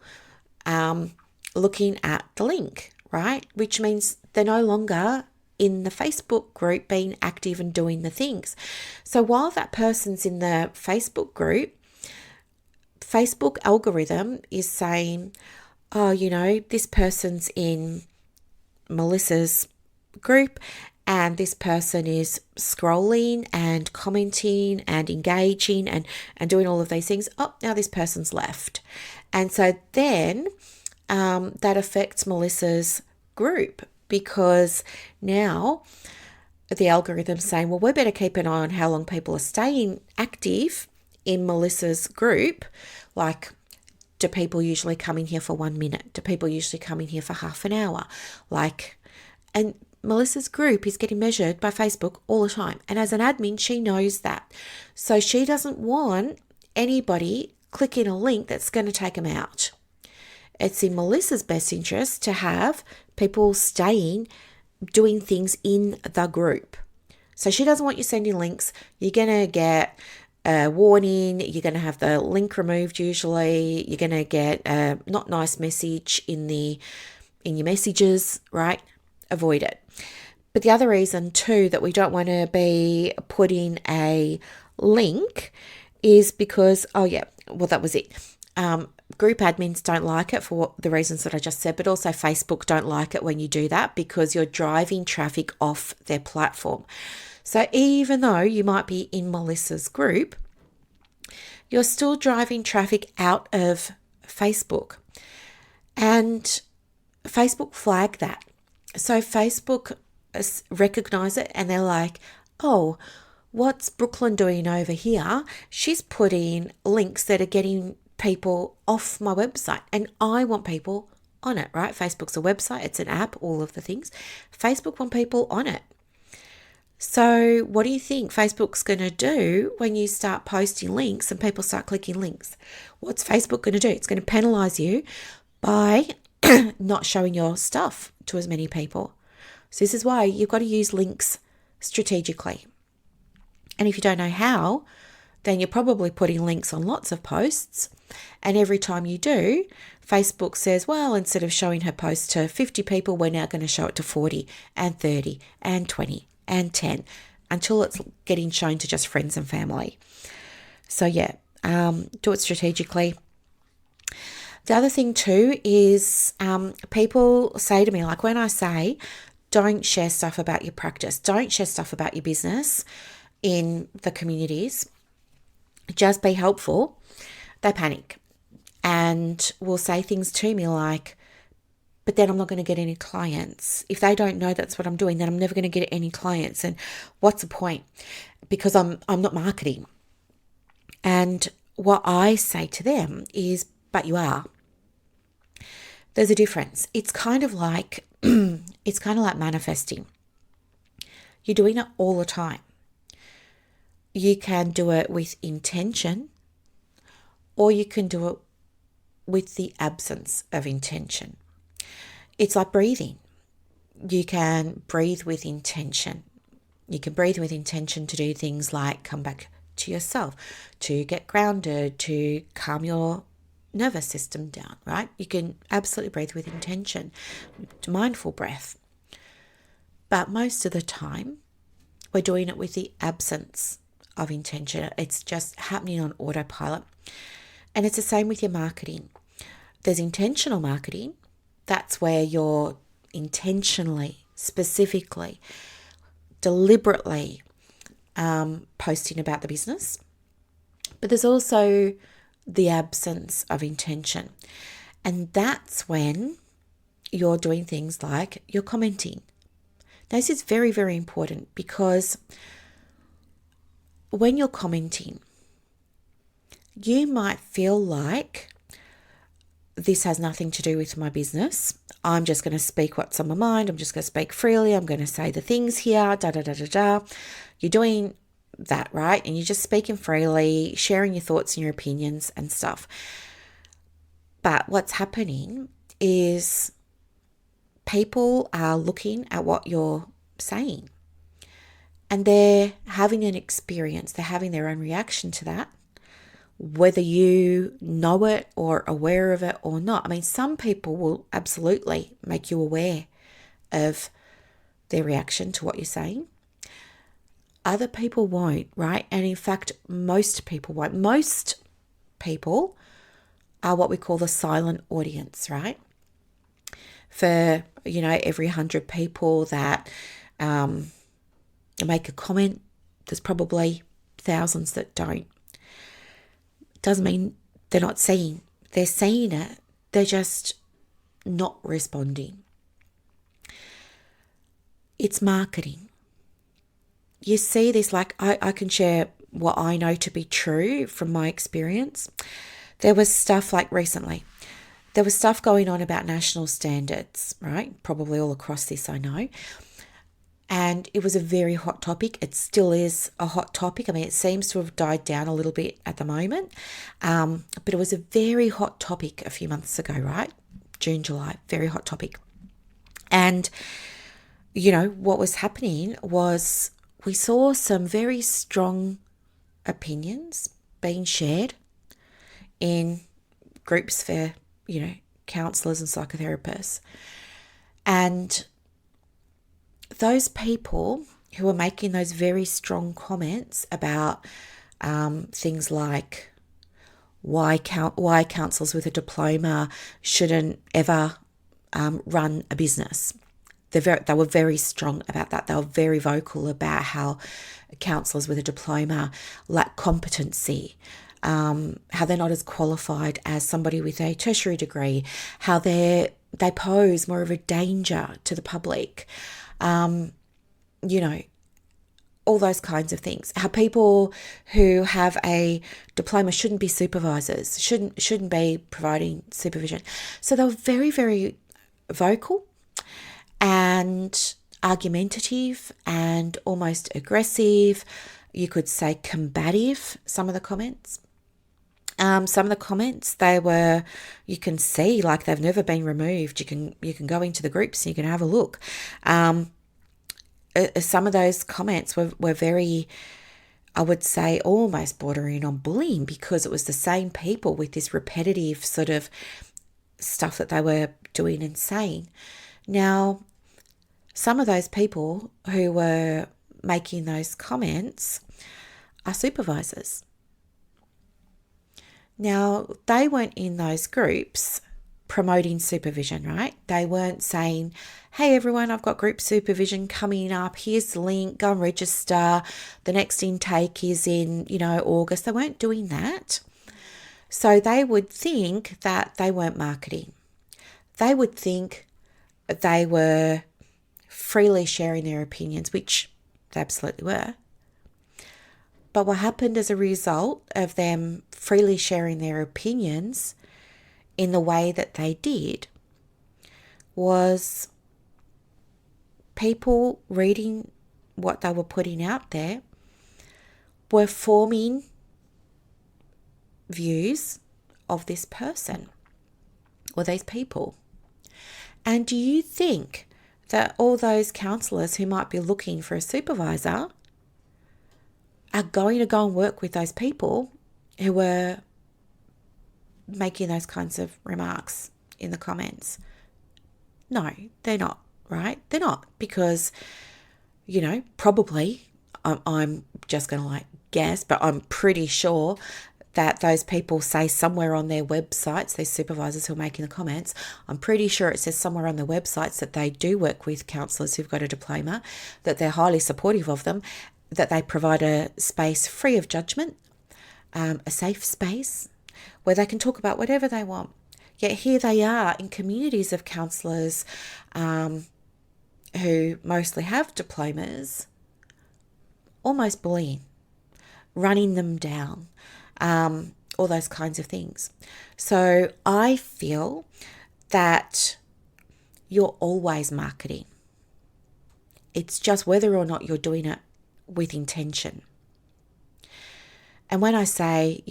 Speaker 1: looking at the link, right? Which means they're no longer in the Facebook group being active and doing the things. So while that person's in the Facebook group, Facebook algorithm is saying, oh, this person's in Melissa's group and this person is scrolling and commenting and engaging and doing all of these things. Oh, now this person's left. And so then that affects Melissa's group, because now the algorithm's saying, well, we better keep an eye on how long people are staying active in Melissa's group. Like, do people usually come in here for 1 minute? Do people usually come in here for half an hour? And Melissa's group is getting measured by Facebook all the time. And as an admin, she knows that. So she doesn't want anybody clicking a link that's going to take them out. It's in Melissa's best interest to have people staying, doing things in the group. So she doesn't want you sending links. You're going to get a warning. You're going to have the link removed usually. You're going to get a not nice message in your messages, right? Avoid it. But the other reason too that we don't want to be putting a link is because, that was it. Group admins don't like it for the reasons that I just said, but also Facebook don't like it when you do that because you're driving traffic off their platform. So even though you might be in Melissa's group, you're still driving traffic out of Facebook. And Facebook flag that. So Facebook recognize it and they're like, oh, what's Brooklyn doing over here? She's putting links that are getting people off my website and I want people on it, right? Facebook's a website, it's an app, all of the things. Facebook want people on it. So what do you think Facebook's going to do when you start posting links and people start clicking links? What's Facebook going to do? It's going to penalize you by not showing your stuff to as many people. So this is why you've got to use links strategically. And if you don't know how, then you're probably putting links on lots of posts. And every time you do, Facebook says, well, instead of showing her post to 50 people, we're now going to show it to 40 and 30 and 20 and 10 until it's getting shown to just friends and family. So do it strategically. The other thing too is people say to me, like when I say, don't share stuff about your practice, don't share stuff about your business in the communities, just be helpful, they panic and will say things to me like, but then I'm not going to get any clients. If they don't know that's what I'm doing, then I'm never going to get any clients. And what's the point? Because I'm not marketing. And what I say to them is, but you are. There's a difference. It's kind of like manifesting. You're doing it all the time. You can do it with intention, or you can do it with the absence of intention. It's like breathing. You can breathe with intention. You can breathe with intention to do things like come back to yourself, to get grounded, to calm your nervous system down, right? You can absolutely breathe with intention, mindful breath. But most of the time, we're doing it with the absence of intention. It's just happening on autopilot. And it's the same with your marketing. There's intentional marketing. That's where you're intentionally, specifically, deliberately posting about the business. But there's also the absence of intention. And that's when you're doing things like you're commenting. Now, this is very, very important because when you're commenting, you might feel like this has nothing to do with my business. I'm just going to speak what's on my mind. I'm just going to speak freely. I'm going to say the things here, You're doing that, right? And you're just speaking freely, sharing your thoughts and your opinions and stuff. But what's happening is people are looking at what you're saying and they're having an experience. They're having their own reaction to that, whether you know it or aware of it or not. I mean, some people will absolutely make you aware of their reaction to what you're saying. Other people won't, right? And in fact, most people won't. Most people are what we call the silent audience, right? For, every 100 people that make a comment, there's probably thousands that don't. Doesn't mean they're not seeing. They're seeing it. They're just not responding. It's marketing. You see this, like I can share what I know to be true from my experience. There was stuff like recently. There was stuff going on about national standards, right? Probably all across this, I know. And it was a very hot topic. It still is a hot topic. I mean, it seems to have died down a little bit at the moment. But it was a very hot topic a few months ago, right? June, July, very hot topic. And, what was happening was we saw some very strong opinions being shared in groups for, counsellors and psychotherapists. And those people who are making those very strong comments about things like why counsellors with a diploma shouldn't ever run a business. They were very strong about that. They were very vocal about how counsellors with a diploma lack competency, how they're not as qualified as somebody with a tertiary degree, how they pose more of a danger to the public, all those kinds of things. How people who have a diploma shouldn't be supervisors, shouldn't be providing supervision. So they were very, very vocal and argumentative and almost aggressive. You could say combative, some of the comments. Some of the comments, you can see like they've never been removed. You can go into the groups and you can have a look. Some of those comments were very, I would say, almost bordering on bullying, because it was the same people with this repetitive sort of stuff that they were doing and saying. Now, some of those people who were making those comments are supervisors. Now, they weren't in those groups promoting supervision, right? They weren't saying, hey everyone, I've got group supervision coming up. Here's the link, go and register. The next intake is in, August. They weren't doing that. So they would think that they weren't marketing. They would think they were freely sharing their opinions, which they absolutely were. But what happened as a result of them freely sharing their opinions in the way that they did was people reading what they were putting out there were forming views of this person or these people. And do you think that all those counsellors who might be looking for a supervisor are going to go and work with those people who were making those kinds of remarks in the comments? No, they're not, right? They're not, because, probably, I'm just going to guess, but I'm pretty sure that those people say somewhere on their websites, these supervisors who are making the comments, I'm pretty sure it says somewhere on their websites that they do work with counsellors who've got a diploma, that they're highly supportive of them, that they provide a space free of judgment, a safe space where they can talk about whatever they want. Yet here they are in communities of counsellors who mostly have diplomas, almost bullying, running them down, all those kinds of things. So I feel that you're always marketing. It's just whether or not you're doing it with intention. And when I say,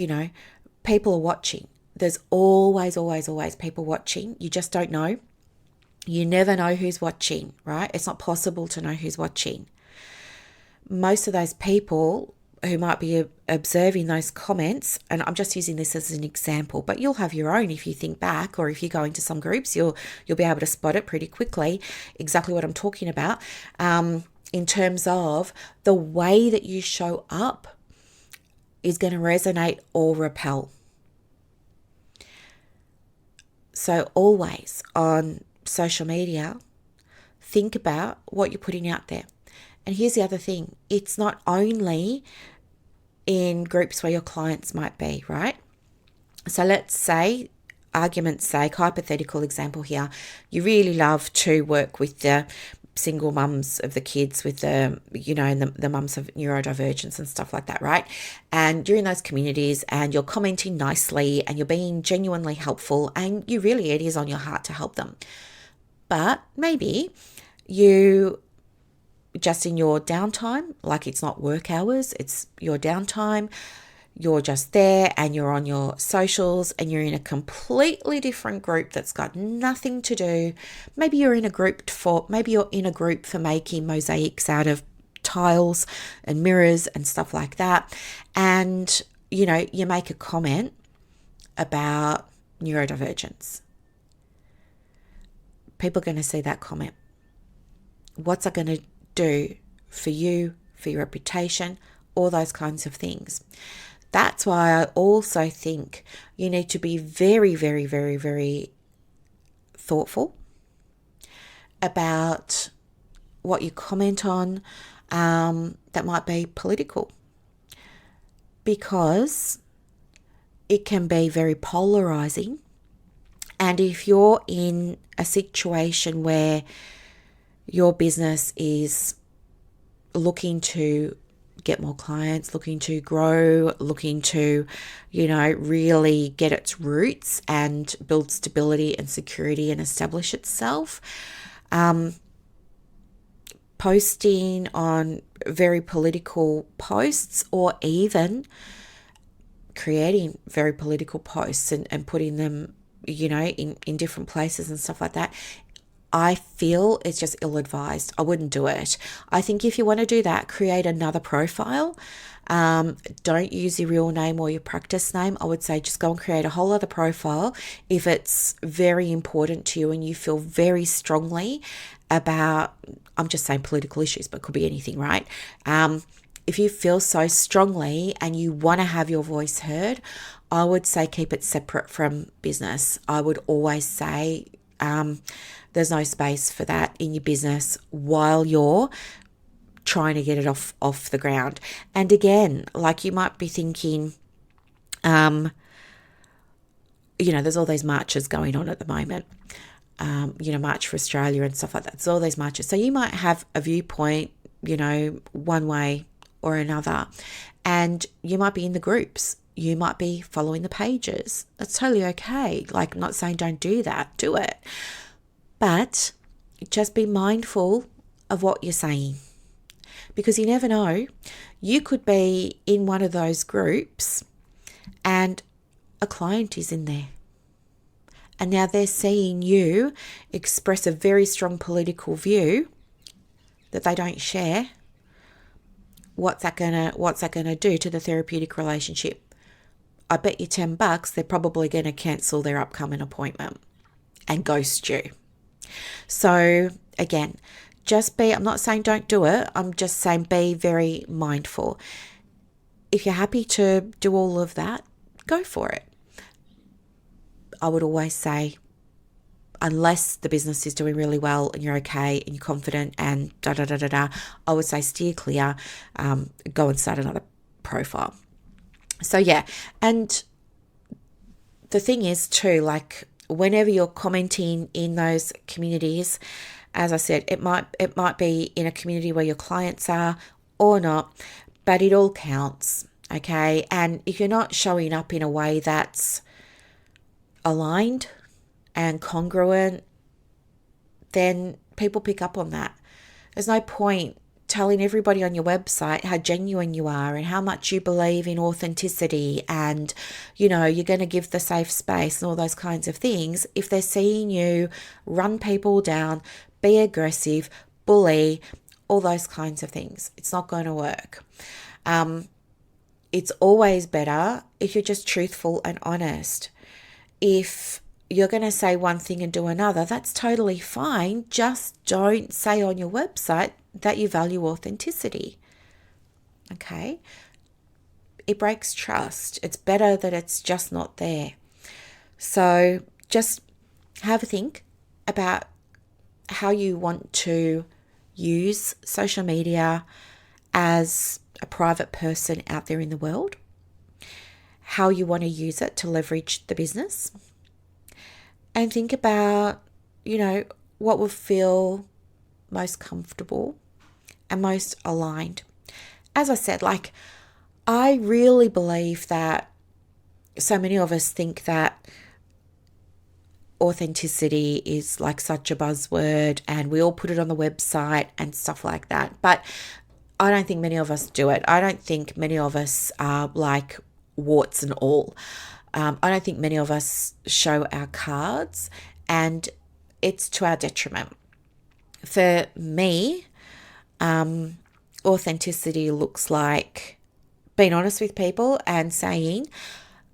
Speaker 1: people are watching, there's always, always, always people watching. You just don't know. You never know who's watching, right? It's not possible to know who's watching. Most of those people who might be observing those comments, and I'm just using this as an example, but you'll have your own if you think back, or if you go into some groups, you'll be able to spot it pretty quickly, exactly what I'm talking about, in terms of the way that you show up is going to resonate or repel. So always on social media, think about what you're putting out there. And here's the other thing. It's not only in groups where your clients might be, right? So let's say, argument's sake, hypothetical example here, you really love to work with the single mums of the kids with the, and the mums of neurodivergence and stuff like that, right? And you're in those communities and you're commenting nicely and you're being genuinely helpful and it is on your heart to help them. But maybe you just in your downtime, like it's not work hours, it's your downtime, you're just there and you're on your socials and you're in a completely different group that's got nothing to do. Maybe you're in a group for making mosaics out of tiles and mirrors and stuff like that, and you make a comment about neurodivergence, people are going to see that comment. What's that going to do for you, for your reputation, all those kinds of things? That's why I also think you need to be very, very, very, very thoughtful about what you comment on that might be political, because it can be very polarizing. And if you're in a situation where your business is looking to get more clients, looking to grow, looking to, really get its roots and build stability and security and establish itself, posting on very political posts, or even creating very political posts and putting them, in different places and stuff like that, I feel it's just ill-advised. I wouldn't do it. I think if you want to do that, create another profile. Don't use your real name or your practice name. I would say just go and create a whole other profile if it's very important to you and you feel very strongly about, I'm just saying political issues, but it could be anything, right? If you feel so strongly and you want to have your voice heard, I would say keep it separate from business. I would always say there's no space for that in your business while you're trying to get it off the ground. And again, like you might be thinking, there's all these marches going on at the moment, March for Australia and stuff like that. There's all these marches. So you might have a viewpoint, one way or another, and you might be in the groups. You might be following the pages. That's totally okay. Like, I'm not saying don't do that. Do it. But just be mindful of what you're saying, because you never know. You could be in one of those groups and a client is in there. And now they're seeing you express a very strong political view that they don't share. What's that gonna do to the therapeutic relationship? I bet you $10 they're probably going to cancel their upcoming appointment and ghost you. So again, I'm not saying don't do it. I'm just saying be very mindful. If you're happy to do all of that, go for it. I would always say, unless the business is doing really well and you're okay and you're confident and I would say steer clear, go and start another profile. So yeah, and the thing is too, like whenever you're commenting in those communities, as I said, it might be in a community where your clients are or not, but it all counts, okay? And if you're not showing up in a way that's aligned and congruent, then people pick up on that. There's no point telling everybody on your website how genuine you are and how much you believe in authenticity and, you're going to give the safe space and all those kinds of things if they're seeing you run people down, be aggressive, bully, all those kinds of things. It's not going to work. It's always better if you're just truthful and honest. If you're going to say one thing and do another, that's totally fine. Just don't say on your website that you value authenticity. Okay? It breaks trust. It's better that it's just not there. So just have a think about how you want to use social media as a private person out there in the world, how you want to use it to leverage the business, and think about, what will feel most comfortable and most aligned. As I said, I really believe that so many of us think that authenticity is like such a buzzword and we all put it on the website and stuff like that. But I don't think many of us do it. I don't think many of us are like warts and all. I don't think many of us show our cards, and it's to our detriment. For me, authenticity looks like being honest with people and saying,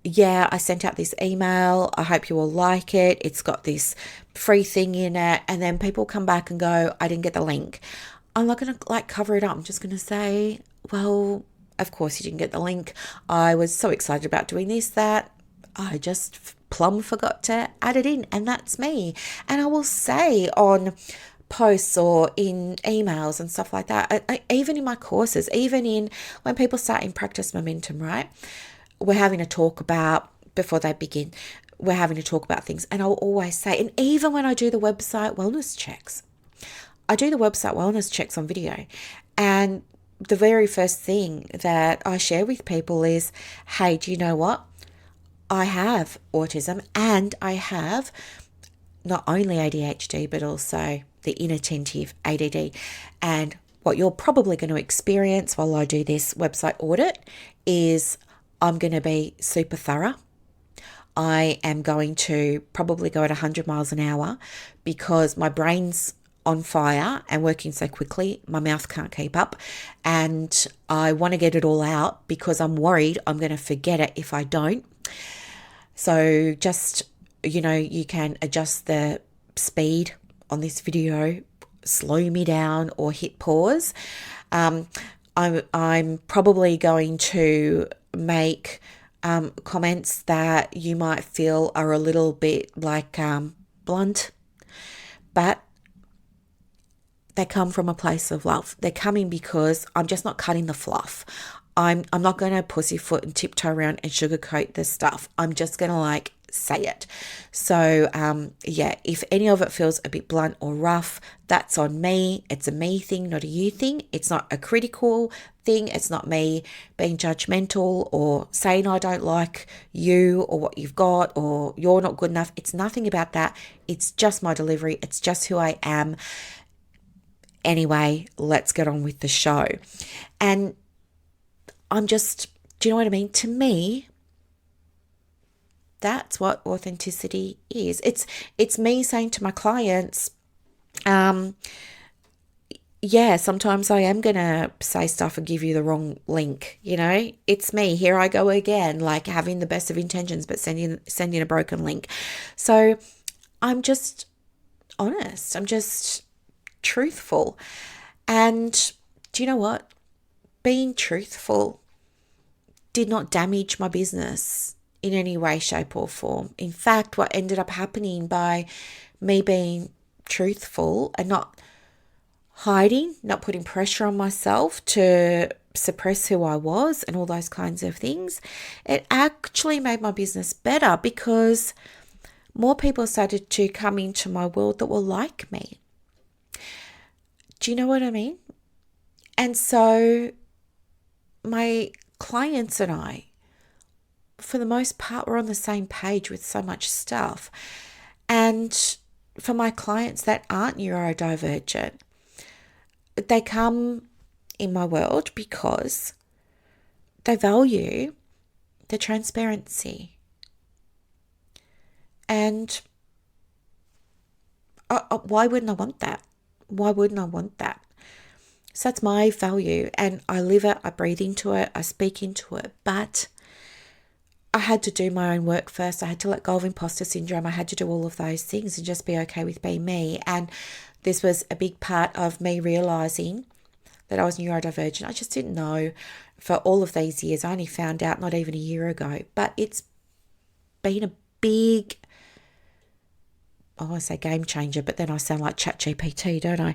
Speaker 1: yeah, I sent out this email. I hope you all like it. It's got this free thing in it. And then people come back and go, I didn't get the link. I'm not going to cover it up. I'm just going to say, well, of course you didn't get the link. I was so excited about doing this that I just plumb forgot to add it in. And that's me. And I will say on posts or in emails and stuff like that, even in my courses, even in when people start in Practice Momentum, right? We're having a talk about, before they begin, we're having to talk about things. And I'll always say, and even when I do the website wellness checks, I do the website wellness checks on video. And the very first thing that I share with people is, hey, do you know what? I have autism and I have not only ADHD, but also the inattentive ADD. And what you're probably going to experience while I do this website audit is I'm going to be super thorough. I am going to probably go at 100 miles an hour because my brain's on fire and working so quickly, my mouth can't keep up. And I want to get it all out because I'm worried I'm going to forget it if I don't. So just, you can adjust the speed on this video, slow me down or hit pause. I'm probably going to make comments that you might feel are a little bit blunt, but they come from a place of love. They're coming because I'm just not cutting the fluff. I'm not going to pussyfoot and tiptoe around and sugarcoat the stuff. I'm just going to say it. So if any of it feels a bit blunt or rough, that's on me. It's a me thing, not a you thing. It's not a critical thing. It's not me being judgmental or saying I don't like you or what you've got or you're not good enough. It's nothing about that. It's just my delivery. It's just who I am. Anyway, let's get on with the show. And do you know what I mean? To me, that's what authenticity is. It's me saying to my clients, sometimes I am going to say stuff and give you the wrong link, It's me. Here I go again, having the best of intentions, but sending a broken link. So I'm just honest. I'm just truthful. And do you know what? Being truthful did not damage my business in any way, shape, or form. In fact, what ended up happening by me being truthful and not hiding, not putting pressure on myself to suppress who I was and all those kinds of things, it actually made my business better because more people started to come into my world that were like me. Do you know what I mean? And so my clients and I, for the most part, we're on the same page with so much stuff. And for my clients that aren't neurodivergent, they come in my world because they value the transparency. And why wouldn't I want that? Why wouldn't I want that? So that's my value, and I live it, I breathe into it, I speak into it. But I had to do my own work first. I had to let go of imposter syndrome. I had to do all of those things and just be okay with being me. And this was a big part of me realizing that I was neurodivergent. I just didn't know for all of these years. I only found out not even a year ago. But it's been a big, I want to say game changer, but then I sound like ChatGPT, don't I?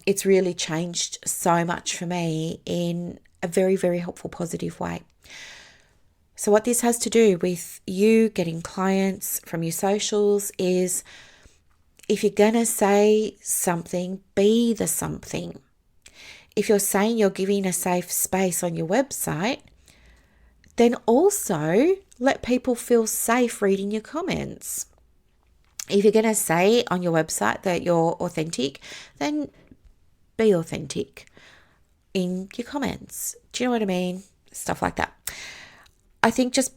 Speaker 1: It's really changed so much for me in a very, very helpful, positive way. So what this has to do with you getting clients from your socials is if you're going to say something, be the something. If you're saying you're giving a safe space on your website, then also let people feel safe reading your comments. If you're going to say on your website that you're authentic, then be authentic in your comments. Do you know what I mean? Stuff like that. I think just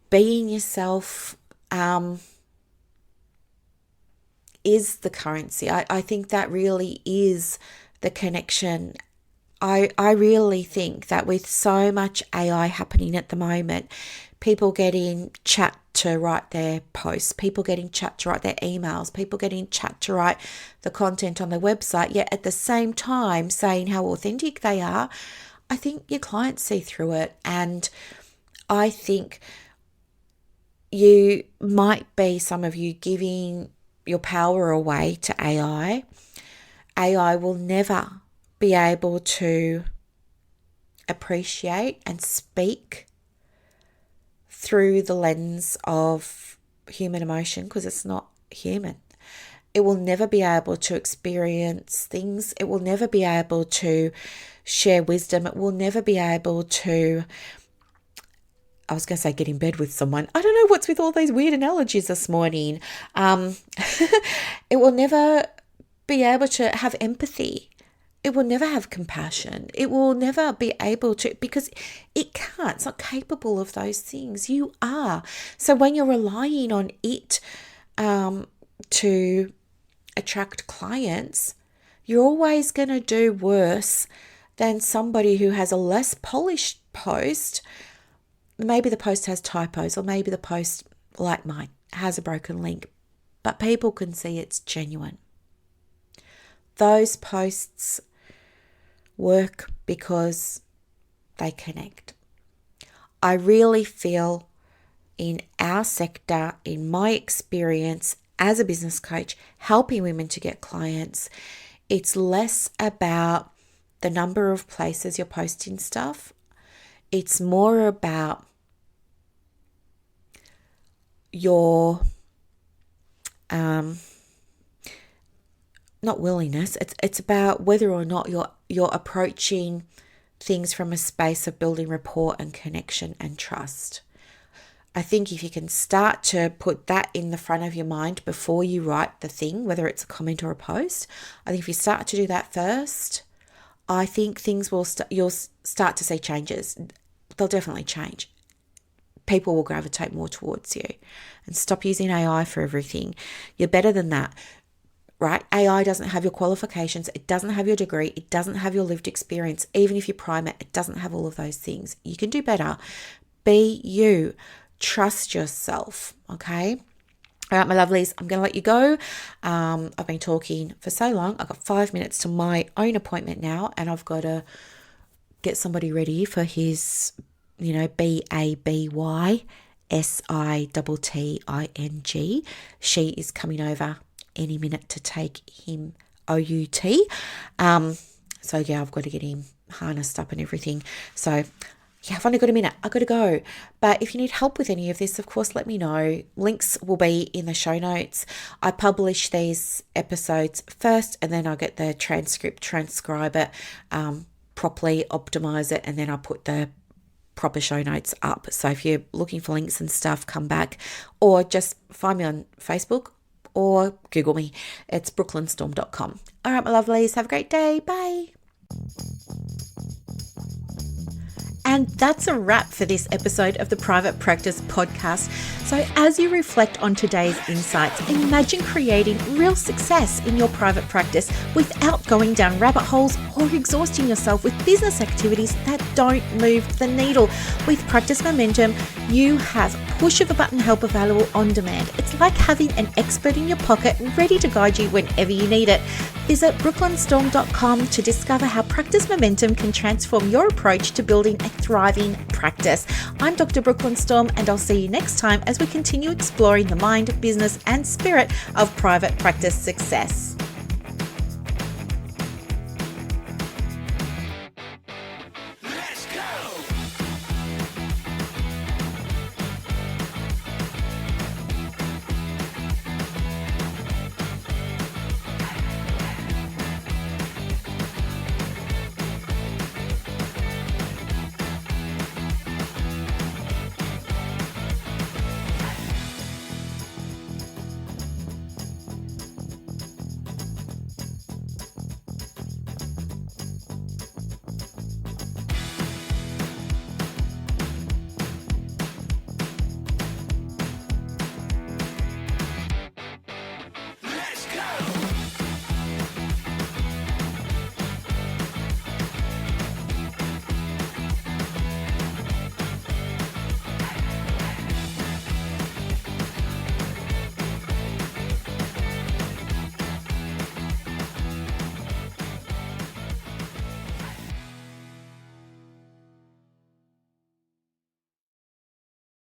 Speaker 1: being yourself is the currency. I think that really is the connection I really think that with so much AI happening at the moment, people getting chat to write their posts, people getting chat to write their emails, people getting chat to write the content on their website, yet at the same time saying how authentic they are, I think your clients see through it. And I think you might be, some of you, giving your power away to AI. AI will never be able to appreciate and speak through the lens of human emotion, because it's not human. It will never be able to experience things. It will never be able to share wisdom. It will never be able to, I was going to say, get in bed with someone. I don't know what's with all these weird analogies this morning. It will never be able to have empathy. It will never have compassion. It will never be able to, because it can't. It's not capable of those things. You are. So when you're relying on it to attract clients, you're always going to do worse than somebody who has a less polished post. Maybe the post has typos, or maybe the post, like mine, has a broken link, but people can see it's genuine. Those posts work because they connect. I really feel in our sector, in my experience as a business coach, helping women to get clients, it's less about the number of places you're posting stuff. It's more about your not willingness. It's about whether or not you're approaching things from a space of building rapport and connection and trust. I think if you can start to put that in the front of your mind before you write the thing, whether it's a comment or a post, I think if you start to do that first, I think things will you'll start to see changes. They'll definitely change. People will gravitate more towards you, and stop using AI for everything. You're better than that. Right? AI doesn't have your qualifications. It doesn't have your degree. It doesn't have your lived experience. Even if you prime it, it doesn't have all of those things. You can do better. Be you. Trust yourself. Okay? All right, my lovelies, I'm going to let you go. I've been talking for so long. I've got 5 minutes to my own appointment now, and I've got to get somebody ready for his, BABYSITTING. She is coming over any minute to take him OUT. So yeah, I've got to get him harnessed up and everything. So yeah, I've only got a minute. I've got to go. But if you need help with any of this, of course, let me know. Links will be in the show notes. I publish these episodes first, and then I get the transcribe it, properly optimize it, and then I put the proper show notes up. So if you're looking for links and stuff, come back, or just find me on Facebook or Google me. It's brooklynstorm.com. All right, my lovelies, have a great day. Bye. And that's a wrap for this episode of the Private Practice Podcast. So as you reflect on today's insights, imagine creating real success in your private practice without going down rabbit holes or exhausting yourself with business activities that don't move the needle. With Practice Momentum, you have push of a button help available on demand. It's like having an expert in your pocket ready to guide you whenever you need it. Visit brooklynstorm.com to discover how Practice Momentum can transform your approach to building a thriving practice. I'm Dr. Brooklyn Storm, and I'll see you next time as we continue exploring the mind, business, and spirit of private practice success.